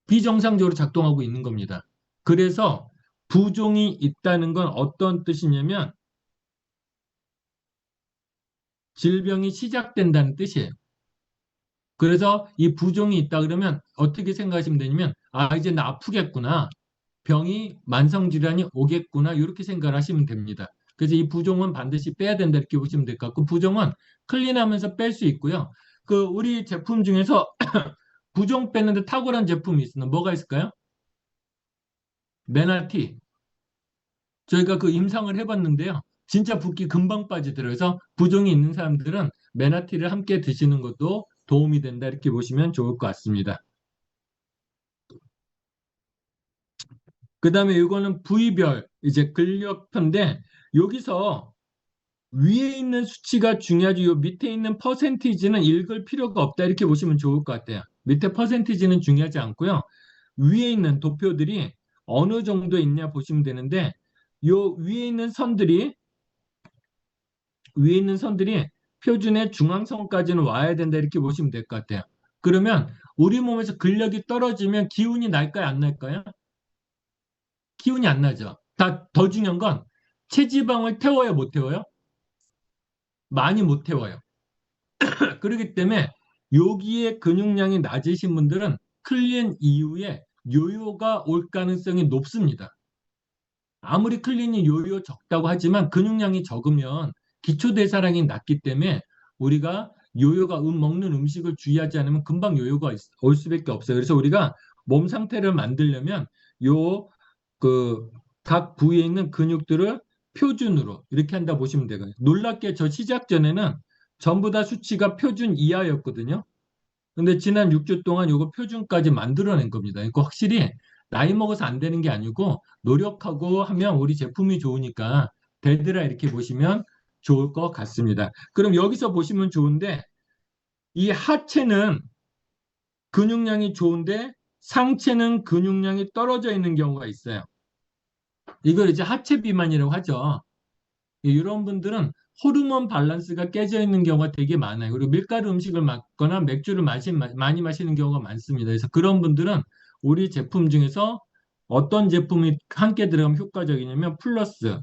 비정상적으로 작동하고 있는 겁니다. 그래서 부종이 있다는 건 어떤 뜻이냐면 질병이 시작된다는 뜻이에요. 그래서 이 부종이 있다 그러면 어떻게 생각하시면 되냐면 이제 나 아프겠구나. 병이 만성질환이 오겠구나. 이렇게 생각을 하시면 됩니다. 그래서 이 부종은 반드시 빼야 된다 이렇게 보시면 될 것 같고 부종은 클린하면서 뺄 수 있고요. 그 우리 제품 중에서 부종 빼는데 탁월한 제품이 있으면 뭐가 있을까요? 메나티. 저희가 그 임상을 해봤는데요. 진짜 붓기 금방 빠지더라고요. 그래서 부종이 있는 사람들은 메나티를 함께 드시는 것도 도움이 된다 이렇게 보시면 좋을 것 같습니다. 그 다음에 이거는 부위별 이제 근력표인데 여기서 위에 있는 수치가 중요하지 요 밑에 있는 퍼센티지는 읽을 필요가 없다 이렇게 보시면 좋을 것 같아요. 밑에 퍼센티지는 중요하지 않고요. 위에 있는 도표들이 어느 정도 있냐 보시면 되는데 요 위에 있는 선들이 표준의 중앙선까지는 와야 된다 이렇게 보시면 될 것 같아요. 그러면 우리 몸에서 근력이 떨어지면 기운이 날까요 안 날까요? 기운이 안 나죠. 더 중요한 건 체지방을 태워야 못 태워요? 많이 못 태워요. 그렇기 때문에 여기에 근육량이 낮으신 분들은 클린 이후에 요요가 올 가능성이 높습니다. 아무리 클린이 요요 적다고 하지만 근육량이 적으면 기초대사량이 낮기 때문에 우리가 요요가 먹는 음식을 주의하지 않으면 금방 요요가 올 수밖에 없어요. 그래서 우리가 몸 상태를 만들려면 요 그 각 부위에 있는 근육들을 표준으로 이렇게 한다 보시면 되거든요. 놀랍게 저 시작 전에는 전부 다 수치가 표준 이하였거든요. 근데 지난 6주 동안 요거 표준까지 만들어낸 겁니다. 그러니까 확실히 나이 먹어서 안 되는 게 아니고 노력하고 하면 우리 제품이 좋으니까 되더라 이렇게 보시면 좋을 것 같습니다. 그럼 여기서 보시면 좋은데 이 하체는 근육량이 좋은데 상체는 근육량이 떨어져 있는 경우가 있어요. 이걸 이제 하체 비만이라고 하죠. 이런 분들은 호르몬 밸런스가 깨져 있는 경우가 되게 많아요. 그리고 밀가루 음식을 먹거나 맥주를 많이 마시는 경우가 많습니다. 그래서 그런 분들은 우리 제품 중에서 어떤 제품이 함께 들어가면 효과적이냐면 플러스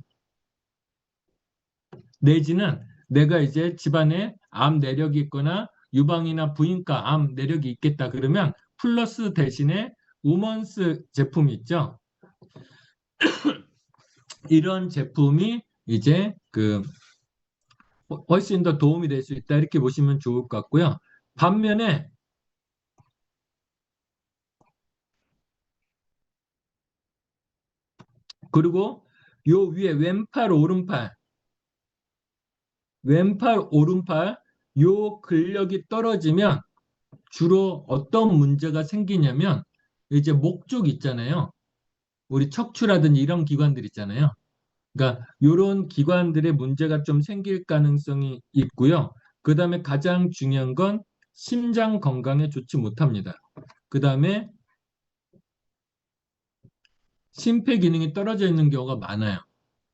내지는 내가 이제 집안에 암 내력이 있거나 유방이나 부인과 암 내력이 있겠다 그러면 플러스 대신에 우먼스 제품이 있죠. 이런 제품이 이제 훨씬 더 도움이 될 수 있다 이렇게 보시면 좋을 것 같고요. 반면에 그리고 요 위에 왼팔 오른팔 요 근력이 떨어지면 주로 어떤 문제가 생기냐면 이제 목 쪽 있잖아요. 우리 척추라든지 이런 기관들 있잖아요. 그러니까 이런 기관들의 문제가 좀 생길 가능성이 있고요. 그 다음에 가장 중요한 건 심장 건강에 좋지 못합니다. 그 다음에 심폐 기능이 떨어져 있는 경우가 많아요.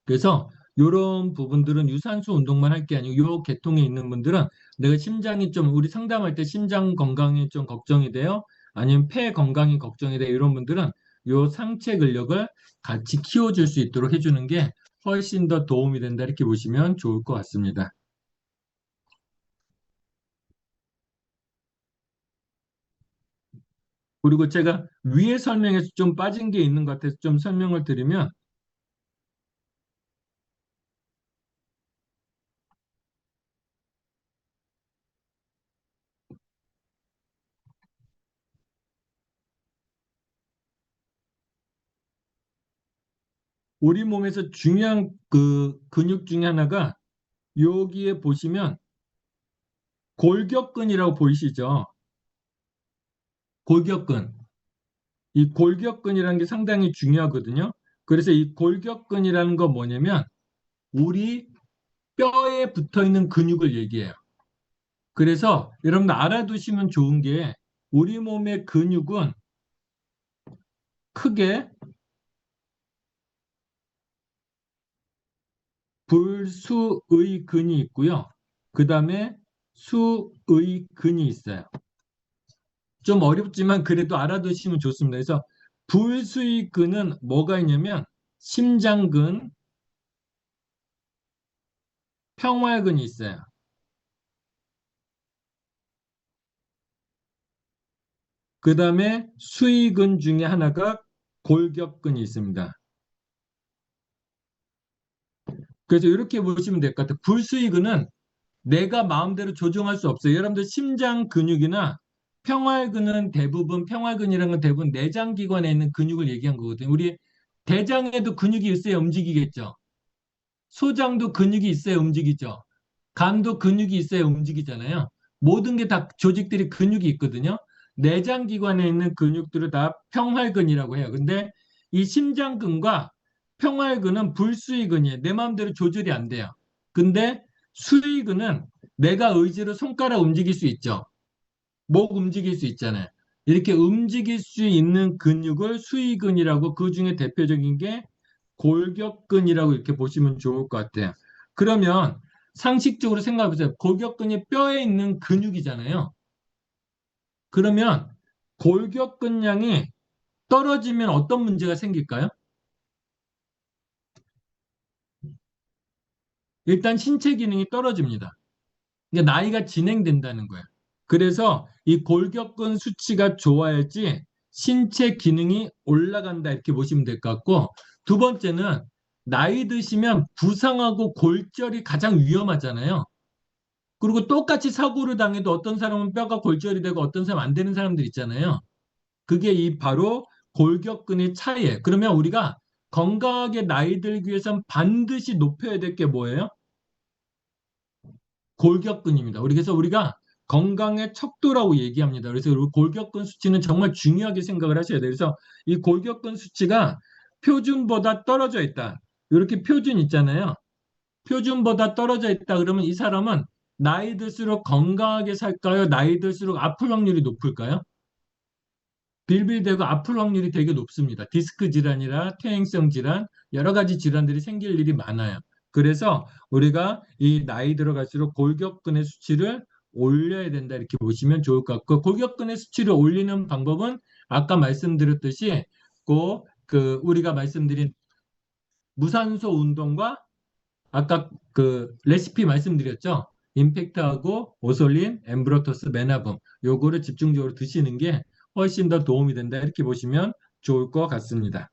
그래서 이런 부분들은 유산소 운동만 할 게 아니고 요 계통에 있는 분들은 내가 심장이 좀 우리 상담할 때 심장 건강이 좀 걱정이 돼요. 아니면 폐 건강이 걱정이 돼요. 이런 분들은 요 상체 근력을 같이 키워줄 수 있도록 해주는 게 훨씬 더 도움이 된다 이렇게 보시면 좋을 것 같습니다. 그리고 제가 위에 설명에서 좀 빠진 게 있는 것 같아서 좀 설명을 드리면 우리 몸에서 중요한 그 근육 중에 하나가 여기에 보시면 골격근이라고 보이시죠? 골격근. 이 골격근이라는 게 상당히 중요하거든요. 그래서 이 골격근이라는 거 뭐냐면 우리 뼈에 붙어 있는 근육을 얘기해요. 그래서 여러분 알아두시면 좋은 게 우리 몸의 근육은 크게 불수의 근이 있고요. 그 다음에 수의 근이 있어요. 좀 어렵지만 그래도 알아두시면 좋습니다. 그래서 불수의 근은 뭐가 있냐면 심장근, 평활근이 있어요. 그 다음에 수의근 중에 하나가 골격근이 있습니다. 그래서 이렇게 보시면 될 것 같아요. 불수의근은 내가 마음대로 조정할 수 없어요. 여러분들 심장 근육이나 평활근은 대부분 평활근이라는 건 대부분 내장기관에 있는 근육을 얘기한 거거든요. 우리 대장에도 근육이 있어야 움직이겠죠. 소장도 근육이 있어야 움직이죠. 간도 근육이 있어야 움직이잖아요. 모든 게 다 조직들이 근육이 있거든요. 내장기관에 있는 근육들을 다 평활근이라고 해요. 근데 이 심장근과 평활근은 불수의근이에요. 내 마음대로 조절이 안 돼요. 근데 수의근은 내가 의지로 손가락 움직일 수 있죠. 목 움직일 수 있잖아요. 이렇게 움직일 수 있는 근육을 수의근이라고 그 중에 대표적인 게 골격근이라고 이렇게 보시면 좋을 것 같아요. 그러면 상식적으로 생각해 보세요. 골격근이 뼈에 있는 근육이잖아요. 그러면 골격근량이 떨어지면 어떤 문제가 생길까요? 일단 신체 기능이 떨어집니다. 그러니까 나이가 진행된다는 거예요. 그래서 이 골격근 수치가 좋아야지 신체 기능이 올라간다 이렇게 보시면 될 것 같고 두 번째는 나이 드시면 부상하고 골절이 가장 위험하잖아요. 그리고 똑같이 사고를 당해도 어떤 사람은 뼈가 골절이 되고 어떤 사람은 안 되는 사람들 있잖아요. 그게 이 바로 골격근의 차이예요. 그러면 우리가 건강하게 나이 들기 위해서는 반드시 높여야 될 게 뭐예요? 골격근입니다. 그래서 우리가 건강의 척도라고 얘기합니다. 그래서 골격근 수치는 정말 중요하게 생각을 하셔야 돼요. 그래서 이 골격근 수치가 표준보다 떨어져 있다. 이렇게 표준 있잖아요. 표준보다 떨어져 있다 그러면 이 사람은 나이 들수록 건강하게 살까요? 나이 들수록 아플 확률이 높을까요? 빌빌대고 아플 확률이 되게 높습니다. 디스크 질환이나 퇴행성 질환, 여러 가지 질환들이 생길 일이 많아요. 그래서 우리가 이 나이 들어갈수록 골격근의 수치를 올려야 된다 이렇게 보시면 좋을 것 같고 골격근의 수치를 올리는 방법은 아까 말씀드렸듯이 우리가 말씀드린 무산소 운동과 아까 그 레시피 말씀드렸죠. 임팩트하고 오솔린, 엠브로토스, 메나붑 요거를 집중적으로 드시는 게 훨씬 더 도움이 된다 이렇게 보시면 좋을 것 같습니다.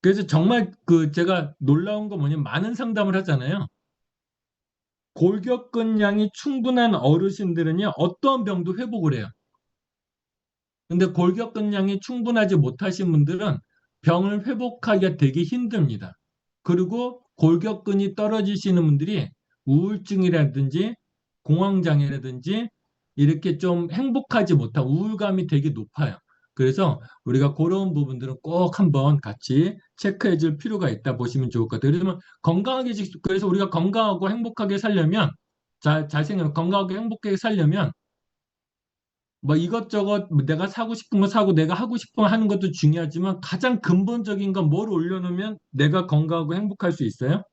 그래서 정말 제가 놀라운 거 뭐냐면 많은 상담을 하잖아요. 골격근량이 충분한 어르신들은요 어떤 병도 회복을 해요. 근데 골격근량이 충분하지 못하신 분들은 병을 회복하기가 되게 힘듭니다. 그리고 골격근이 떨어지시는 분들이 우울증이라든지 공황장애라든지 이렇게 좀 행복하지 못한 우울감이 되게 높아요. 그래서 우리가 그런 부분들은 꼭 한번 같이 체크해 줄 필요가 있다 보시면 좋을 것 같아요. 그래서 우리가 건강하고 행복하게 살려면 건강하고 행복하게 살려면 뭐 이것저것 내가 사고 싶은 거 사고 내가 하고 싶은 거 하는 것도 중요하지만 가장 근본적인 건 뭘 올려놓으면 내가 건강하고 행복할 수 있어요?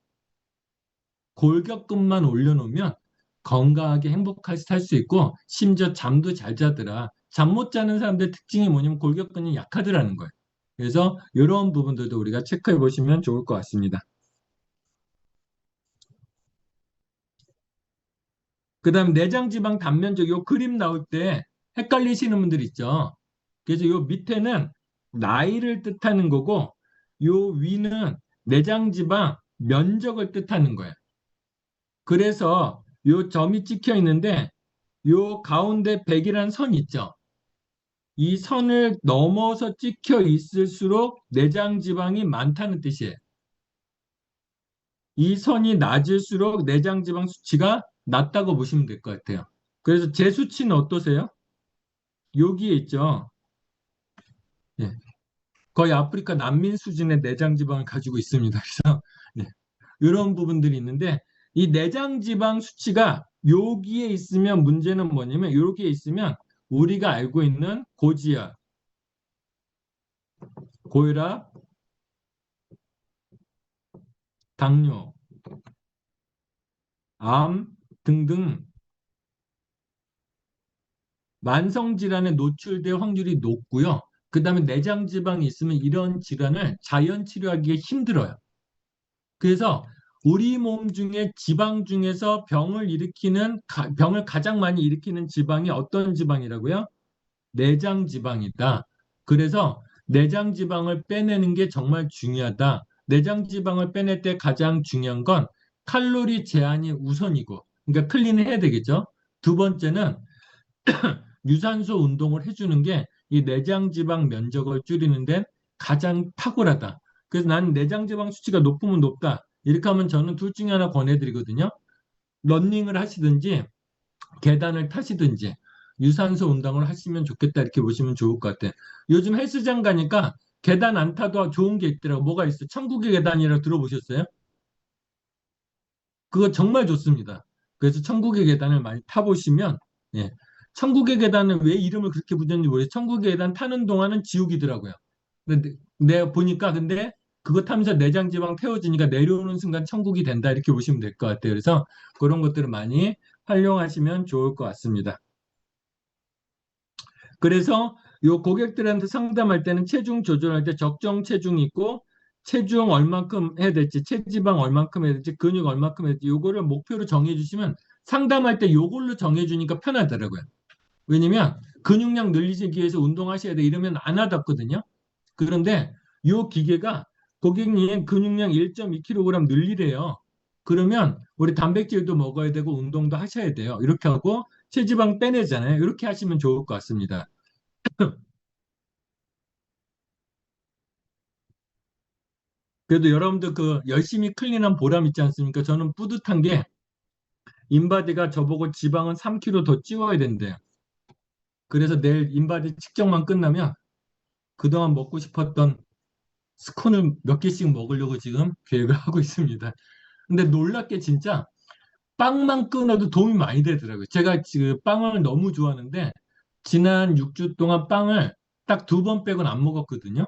골격근만 올려놓으면 건강하게 행복하게 살 수 있고 심지어 잠도 잘 자더라. 잠 못 자는 사람들의 특징이 뭐냐면 골격근이 약하더라는 거예요. 그래서 이런 부분들도 우리가 체크해 보시면 좋을 것 같습니다. 그 다음 내장지방 단면적 요 그림 나올 때 헷갈리시는 분들 있죠. 그래서 요 밑에는 나이를 뜻하는 거고 요 위는 내장지방 면적을 뜻하는 거예요. 그래서 요 점이 찍혀 있는데 요 가운데 100이라는 선 있죠. 이 선을 넘어서 찍혀 있을수록 내장지방이 많다는 뜻이에요. 이 선이 낮을수록 내장지방 수치가 낮다고 보시면 될 것 같아요. 그래서 제 수치는 어떠세요? 여기에 있죠. 예, 거의 아프리카 난민 수준의 내장지방을 가지고 있습니다. 그래서 예, 이런 부분들이 있는데 이 내장지방 수치가 여기에 있으면 문제는 뭐냐면 여기에 있으면 우리가 알고 있는 고지혈, 고혈압, 당뇨, 암 등등 만성질환에 노출될 확률이 높고요. 그 다음에 내장지방이 있으면 이런 질환을 자연 치료하기가 힘들어요. 그래서 우리 몸 중에 지방 중에서 병을 가장 많이 일으키는 지방이 어떤 지방이라고요? 내장 지방이다. 그래서 내장 지방을 빼내는 게 정말 중요하다. 내장 지방을 빼낼 때 가장 중요한 건 칼로리 제한이 우선이고, 그러니까 클린을 해야 되겠죠. 두 번째는 유산소 운동을 해주는 게 이 내장 지방 면적을 줄이는 데 가장 탁월하다. 그래서 나는 내장 지방 수치가 높으면 높다. 이렇게 하면 저는 둘 중에 하나 권해드리거든요. 러닝을 하시든지 계단을 타시든지 유산소 운동을 하시면 좋겠다 이렇게 보시면 좋을 것 같아요. 요즘 헬스장 가니까 계단 안 타도 좋은 게 있더라고. 뭐가 있어요? 천국의 계단이라고 들어보셨어요? 그거 정말 좋습니다. 그래서 천국의 계단을 많이 타보시면 예. 천국의 계단은 왜 이름을 그렇게 붙였는지 모르겠어요. 천국의 계단 타는 동안은 지옥이더라고요. 근데 내가 보니까 근데 그거 타면서 내장지방 태워지니까 내려오는 순간 천국이 된다 이렇게 보시면 될 것 같아요. 그래서 그런 것들을 많이 활용하시면 좋을 것 같습니다. 그래서 요 고객들한테 상담할 때는 체중 조절할 때 적정 체중이 있고 체중 얼만큼 해야 될지 체지방 얼만큼 해야 될지 근육 얼만큼 해야 될지 요거를 목표로 정해 주시면 상담할 때 요걸로 정해 주니까 편하더라고요. 왜냐면 근육량 늘리기 위해서 운동하셔야 돼 이러면 안 와닿거든요. 그런데 이 기계가 고객님 근육량 1.2kg 늘리래요. 그러면 우리 단백질도 먹어야 되고 운동도 하셔야 돼요. 이렇게 하고 체지방 빼내잖아요. 이렇게 하시면 좋을 것 같습니다. 그래도 여러분들 그 열심히 클린한 보람 있지 않습니까? 저는 뿌듯한 게 인바디가 저보고 지방은 3kg 더 찌워야 된대요. 그래서 내일 인바디 측정만 끝나면 그동안 먹고 싶었던 스콘을 몇 개씩 먹으려고 지금 계획을 하고 있습니다. 근데 놀랍게 진짜 빵만 끊어도 도움이 많이 되더라고요. 제가 지금 빵을 너무 좋아하는데 지난 6주 동안 빵을 딱 두 번 빼고는 안 먹었거든요.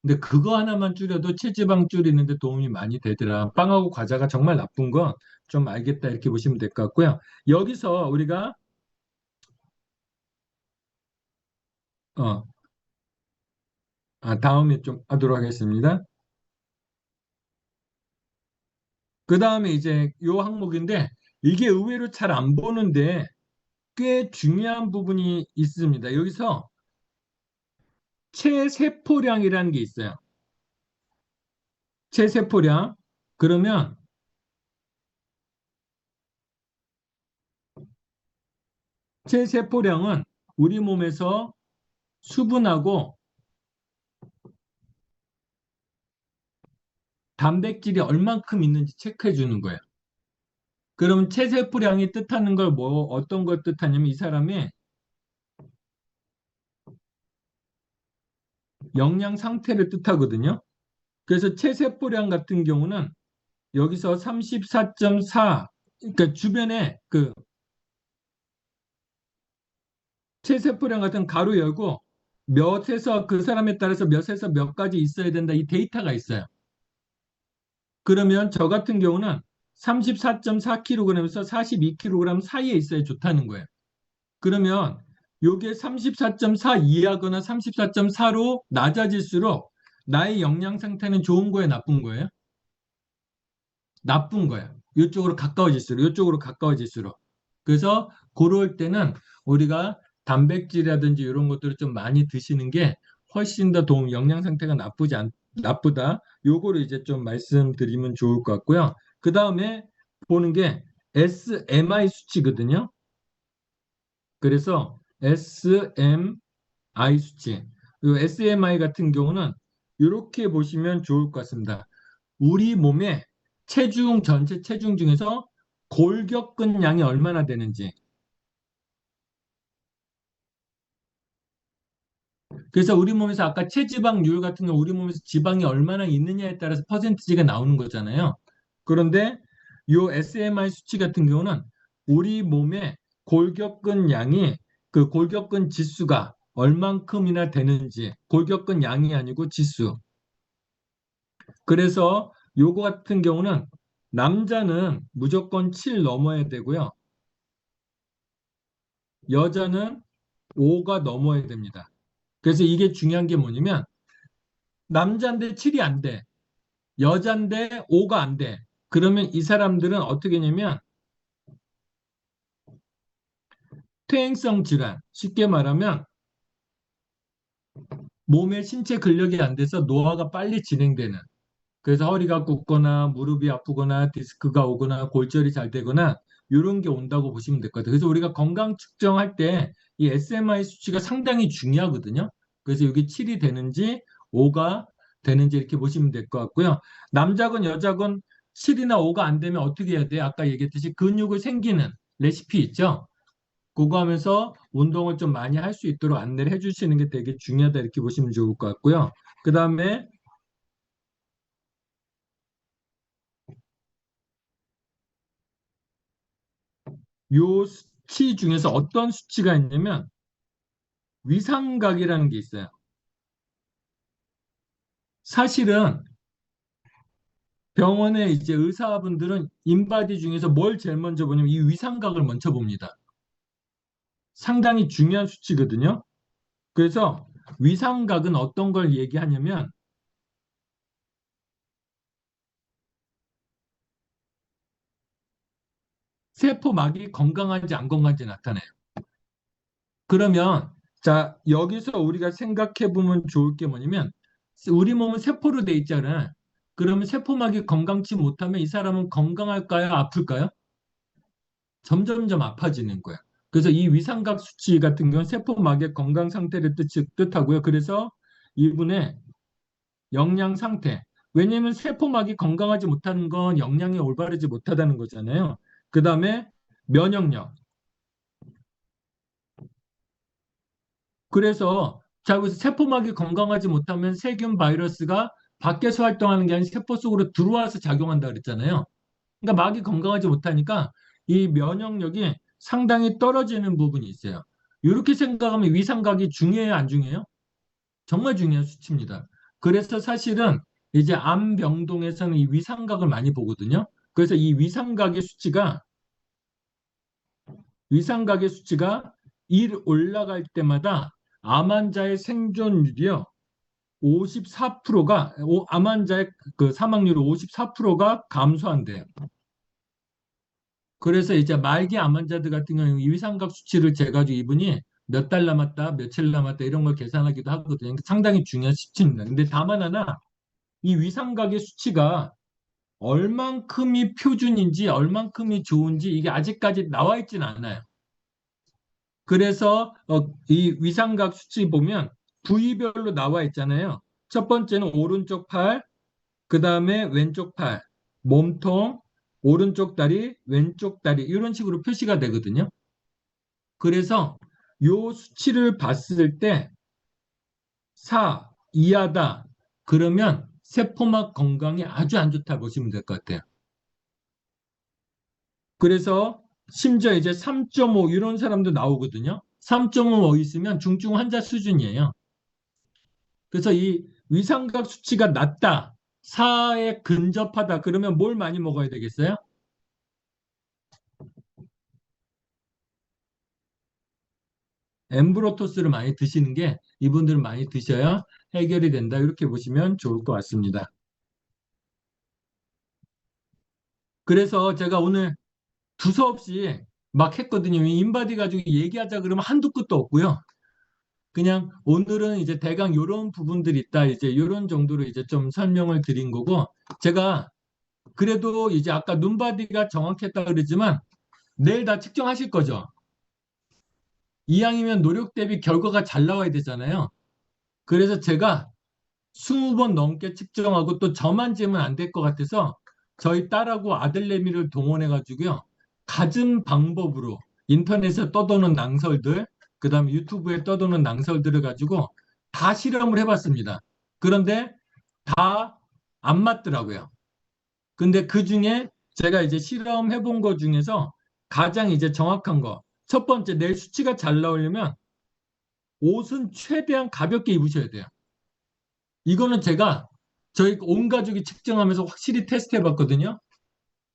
근데 그거 하나만 줄여도 체지방 줄이는데 도움이 많이 되더라. 빵하고 과자가 정말 나쁜 건 좀 알겠다 이렇게 보시면 될 것 같고요. 여기서 우리가 어, 다음에 좀 하도록 하겠습니다. 그 다음에 이제 요 항목인데 이게 의외로 잘 안 보는데 꽤 중요한 부분이 있습니다. 여기서 체세포량이라는 게 있어요. 체세포량. 그러면 체세포량은 우리 몸에서 수분하고 단백질이 얼만큼 있는지 체크해 주는 거예요. 그럼 체세포량이 뜻하는 걸 뭐 어떤 걸 뜻하냐면 이 사람의 영양 상태를 뜻하거든요. 그래서 체세포량 같은 경우는 여기서 34.4 그러니까 주변에 그 체세포량 같은 가로 열고 몇에서 그 사람에 따라서 몇에서 몇 가지 있어야 된다 이 데이터가 있어요. 그러면 저 같은 경우는 34.4kg에서 42kg 사이에 있어야 좋다는 거예요. 그러면 요게 34.4 이하거나 34.4로 낮아질수록 나의 영양 상태는 좋은 거예요, 나쁜 거예요? 나쁜 거예요. 이쪽으로 가까워질수록, 이쪽으로 가까워질수록. 그래서 그럴 때는 우리가 단백질이라든지 이런 것들을 좀 많이 드시는 게 훨씬 더 영양 상태가 나쁘다. 요거를 이제 좀 말씀드리면 좋을 것 같고요. 그 다음에 보는 게 SMI 수치거든요. 그래서 SMI 수치. 이 SMI 같은 경우는 이렇게 보시면 좋을 것 같습니다. 우리 몸의 전체 체중 중에서 골격근량이 얼마나 되는지. 그래서 우리 몸에서 아까 체지방률 같은 경우 우리 몸에서 지방이 얼마나 있느냐에 따라서 퍼센티지가 나오는 거잖아요. 그런데 이 SMI 수치 같은 경우는 우리 몸의 골격근량이 그 골격근 지수가 얼만큼이나 되는지 골격근 양이 아니고 지수. 그래서 요거 같은 경우는 남자는 무조건 7 넘어야 되고요. 여자는 5가 넘어야 됩니다. 그래서 이게 중요한 게 뭐냐면 남자인데 7이 안 돼. 여잔데 5가 안 돼. 그러면 이 사람들은 어떻게 하냐면 퇴행성 질환, 쉽게 말하면 몸의 신체 근력이 안 돼서 노화가 빨리 진행되는 그래서 허리가 굽거나 무릎이 아프거나 디스크가 오거나 골절이 잘 되거나 이런 게 온다고 보시면 될 것 같아요. 그래서 우리가 건강 측정할 때 이 SMI 수치가 상당히 중요하거든요. 그래서 여기 7이 되는지 5가 되는지 이렇게 보시면 될 것 같고요. 남자건 여자건 7이나 5가 안 되면 어떻게 해야 돼요? 아까 얘기했듯이 근육을 생기는 레시피 있죠? 그거 하면서 운동을 좀 많이 할 수 있도록 안내를 해주시는 게 되게 중요하다 이렇게 보시면 좋을 것 같고요. 그 다음에 요 수치 중에서 어떤 수치가 있냐면 위상각이라는 게 있어요. 사실은 병원에 이제 의사분들은 인바디 중에서 뭘 제일 먼저 보냐면 이 위상각을 먼저 봅니다. 상당히 중요한 수치거든요. 그래서 위상각은 어떤 걸 얘기하냐면 세포막이 건강한지 안 건강한지 나타내요. 그러면 자, 여기서 우리가 생각해 보면 좋을 게 뭐냐면 우리 몸은 세포로 돼 있잖아요. 그러면 세포막이 건강치 못하면 이 사람은 건강할까요? 아플까요? 점점점 아파지는 거예요. 그래서 이 위상각 수치 같은 경우는 세포막의 건강 상태를 뜻하고요. 그래서 이분의 영양 상태. 왜냐하면 세포막이 건강하지 못하는 건 영양이 올바르지 못하다는 거잖아요. 그 다음에 면역력. 그래서 자, 그래서 세포막이 건강하지 못하면 세균 바이러스가 밖에서 활동하는 게 아니라 세포 속으로 들어와서 작용한다 그랬잖아요. 그러니까 막이 건강하지 못하니까 이 면역력이 상당히 떨어지는 부분이 있어요. 이렇게 생각하면 위상각이 중요해요, 안 중요해요? 정말 중요한 수치입니다. 그래서 사실은 이제 암병동에서는 이 위상각을 많이 보거든요. 그래서 이 위상각의 수치가 1 올라갈 때마다 암 환자의 생존율이요. 54%가 암 환자의 그 사망률이 54%가 감소한대요. 그래서 이제 말기 암 환자들 같은 경우는 이 위상각 수치를 재가지고 이분이 몇 달 남았다, 며칠 남았다 이런 걸 계산하기도 하거든요. 상당히 중요한 수치입니다. 근데 다만 하나 이 위상각의 수치가 얼만큼이 표준인지 얼만큼이 좋은지 이게 아직까지 나와 있지는 않아요. 그래서 이 위상각 수치 보면 부위별로 나와 있잖아요. 첫 번째는 오른쪽 팔, 그 다음에 왼쪽 팔, 몸통, 오른쪽 다리, 왼쪽 다리 이런 식으로 표시가 되거든요. 그래서 요 수치를 봤을 때 4 이하다 그러면 세포막 건강이 아주 안 좋다 보시면 될 것 같아요. 그래서 심지어 이제 3.5 이런 사람도 나오거든요. 3.5 있으면 중증 환자 수준이에요. 그래서 이 위상각 수치가 낮다, 4에 근접하다 그러면 뭘 많이 먹어야 되겠어요? 엠브로토스를 많이 드시는 게 이분들은 많이 드셔야 해결이 된다. 이렇게 보시면 좋을 것 같습니다. 그래서 제가 오늘 두서없이 막 했거든요. 인바디 가지고 얘기하자 그러면 한두 끝도 없고요. 그냥 오늘은 이제 대강 이런 부분들이 있다. 이제 이런 정도로 이제 좀 설명을 드린 거고 제가 그래도 이제 아까 눈바디가 정확했다 그러지만 내일 다 측정하실 거죠. 이왕이면 노력 대비 결과가 잘 나와야 되잖아요. 그래서 제가 20번 넘게 측정하고 또 저만 재면 안 될 것 같아서 저희 딸하고 아들내미를 동원해 가지고요. 갖은 방법으로 인터넷에 떠도는 낭설들, 그다음에 유튜브에 떠도는 낭설들을 가지고 다 실험을 해봤습니다. 그런데 다 안 맞더라고요. 근데 그 중에 제가 이제 실험해 본 거 중에서 가장 이제 정확한 거. 첫 번째, 내 수치가 잘 나오려면 옷은 최대한 가볍게 입으셔야 돼요. 이거는 제가 저희 온 가족이 측정하면서 확실히 테스트 해봤거든요.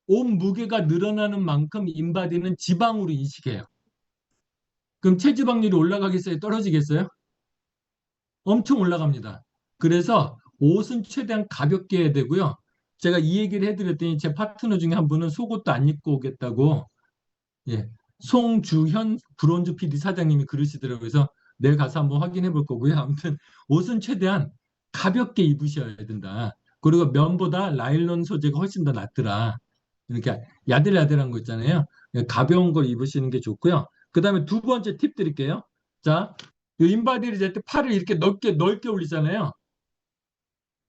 옷 무게가 늘어나는 만큼 인바디는 지방으로 인식해요. 그럼 체지방률이 올라가겠어요? 떨어지겠어요? 엄청 올라갑니다. 그래서 옷은 최대한 가볍게 해야 되고요. 제가 이 얘기를 해드렸더니 제 파트너 중에 한 분은 속옷도 안 입고 오겠다고 예, 송주현 브론즈 PD 사장님이 그러시더라고요. 그래서 내일 가서 한번 확인해 볼 거고요. 아무튼 옷은 최대한 가볍게 입으셔야 된다. 그리고 면보다 라일론 소재가 훨씬 더 낫더라. 이렇게 야들야들한 거 있잖아요. 가벼운 걸 입으시는 게 좋고요. 그 다음에 두 번째 팁 드릴게요. 자, 이 인바디를 잴 때 팔을 이렇게 넓게 올리잖아요.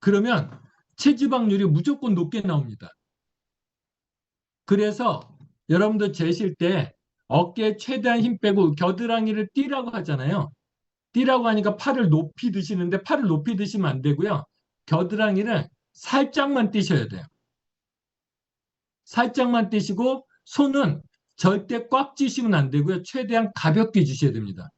그러면 체지방률이 무조건 높게 나옵니다. 그래서 여러분들 재실 때 어깨에 최대한 힘 빼고 겨드랑이를 띄라고 하잖아요. 띄라고 하니까 팔을 높이 드시는데 팔을 높이 드시면 안 되고요. 겨드랑이를 살짝만 띄셔야 돼요. 살짝만 띄시고 손은 절대 꽉 쥐시면 안 되고요. 최대한 가볍게 주셔야 됩니다.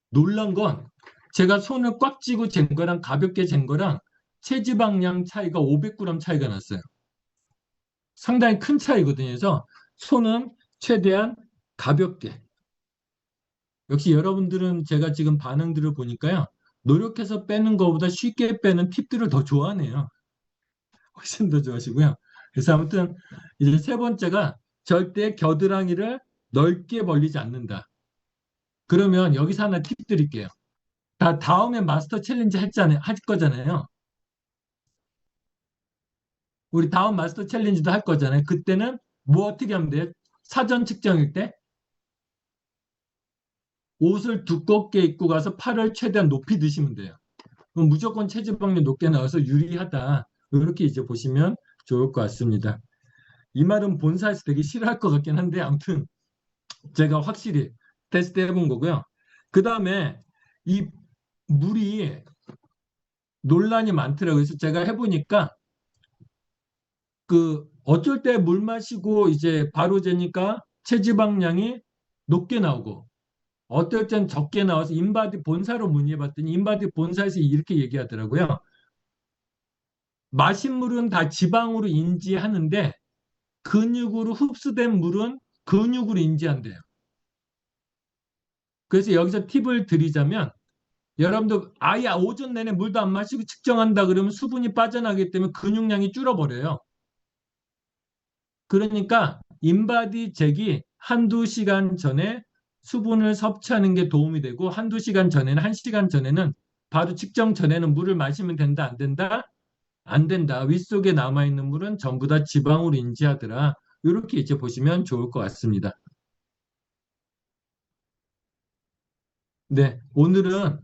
놀란 건 제가 손을 꽉 쥐고 잰 거랑 가볍게 잰 거랑 체지방량 차이가 500g 차이가 났어요. 상당히 큰 차이거든요. 그래서 손은 최대한 가볍게. 역시 여러분들은 제가 지금 반응들을 보니까요. 노력해서 빼는 것보다 쉽게 빼는 팁들을 더 좋아하네요. 훨씬 더 좋아하시고요. 그래서 아무튼 이제 세 번째가 절대 겨드랑이를 넓게 벌리지 않는다. 그러면 여기서 하나 팁 드릴게요. 다음에 마스터 챌린지 할 거잖아요. 우리 다음 마스터 챌린지도 할 거잖아요. 그때는 뭐 어떻게 하면 돼요? 사전 측정일 때 옷을 두껍게 입고 가서 팔을 최대한 높이 드시면 돼요. 그럼 무조건 체지방률 높게 나와서 유리하다. 이렇게 이제 보시면 좋을 것 같습니다. 이 말은 본사에서 되게 싫어할 것 같긴 한데 아무튼 제가 확실히 테스트 해본 거고요. 그 다음에 이 물이 논란이 많더라고요. 그래서 제가 해보니까 그 어쩔 때 물 마시고 이제 바로 재니까 체지방량이 높게 나오고 어떨 땐 적게 나와서 인바디 본사로 문의해봤더니 인바디 본사에서 이렇게 얘기하더라고요. 마신 물은 다 지방으로 인지하는데 근육으로 흡수된 물은 근육으로 인지한대요. 그래서 여기서 팁을 드리자면 여러분들 아예 오전 내내 물도 안 마시고 측정한다 그러면 수분이 빠져나가기 때문에 근육량이 줄어버려요. 그러니까 인바디 잭이 한두 시간 전에 수분을 섭취하는 게 도움이 되고 한두 시간 전에는 한 시간 전에는 바로 측정 전에는 물을 마시면 된다 안 된다? 안 된다. 윗속에 남아있는 물은 전부 다 지방으로 인지하더라. 이렇게 이제 보시면 좋을 것 같습니다. 네, 오늘은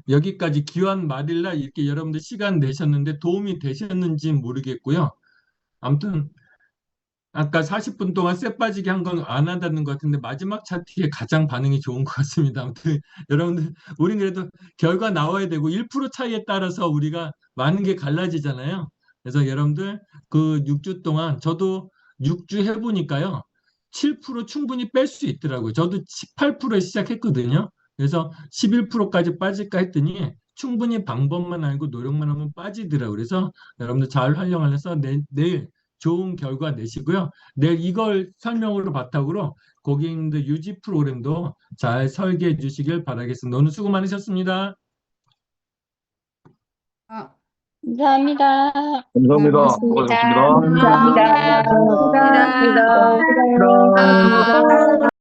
여기까지 기왕 말일날 이렇게 여러분들 시간 내셨는데 도움이 되셨는지 모르겠고요. 아무튼 아까 40분 동안 쎄 빠지게 한 건 안 한다는 것 같은데 마지막 차트에 가장 반응이 좋은 것 같습니다. 아무튼 여러분들 우린 그래도 결과 나와야 되고 1% 차이에 따라서 우리가 많은 게 갈라지잖아요. 그래서 여러분들 그 6주 동안 저도 6주 해보니까요. 7% 충분히 뺄 수 있더라고요. 저도 18%에 시작했거든요. 그래서 11%까지 빠질까 했더니 충분히 방법만 알고 노력만 하면 빠지더라고요. 그래서 여러분들 잘 활용하셔서 내일 좋은 결과 내시고요. 내일 이걸 설명으로 바탕으로 고객님들 유지 프로그램도 잘 설계해 주시길 바라겠습니다. 오늘 수고 많으셨습니다. 감사합니다. 감사합니다. 고맙습니다. 수고하셨습니다. 감사합니다. 감사합니다. 감사합니다. 감사합니다. 감사합니다.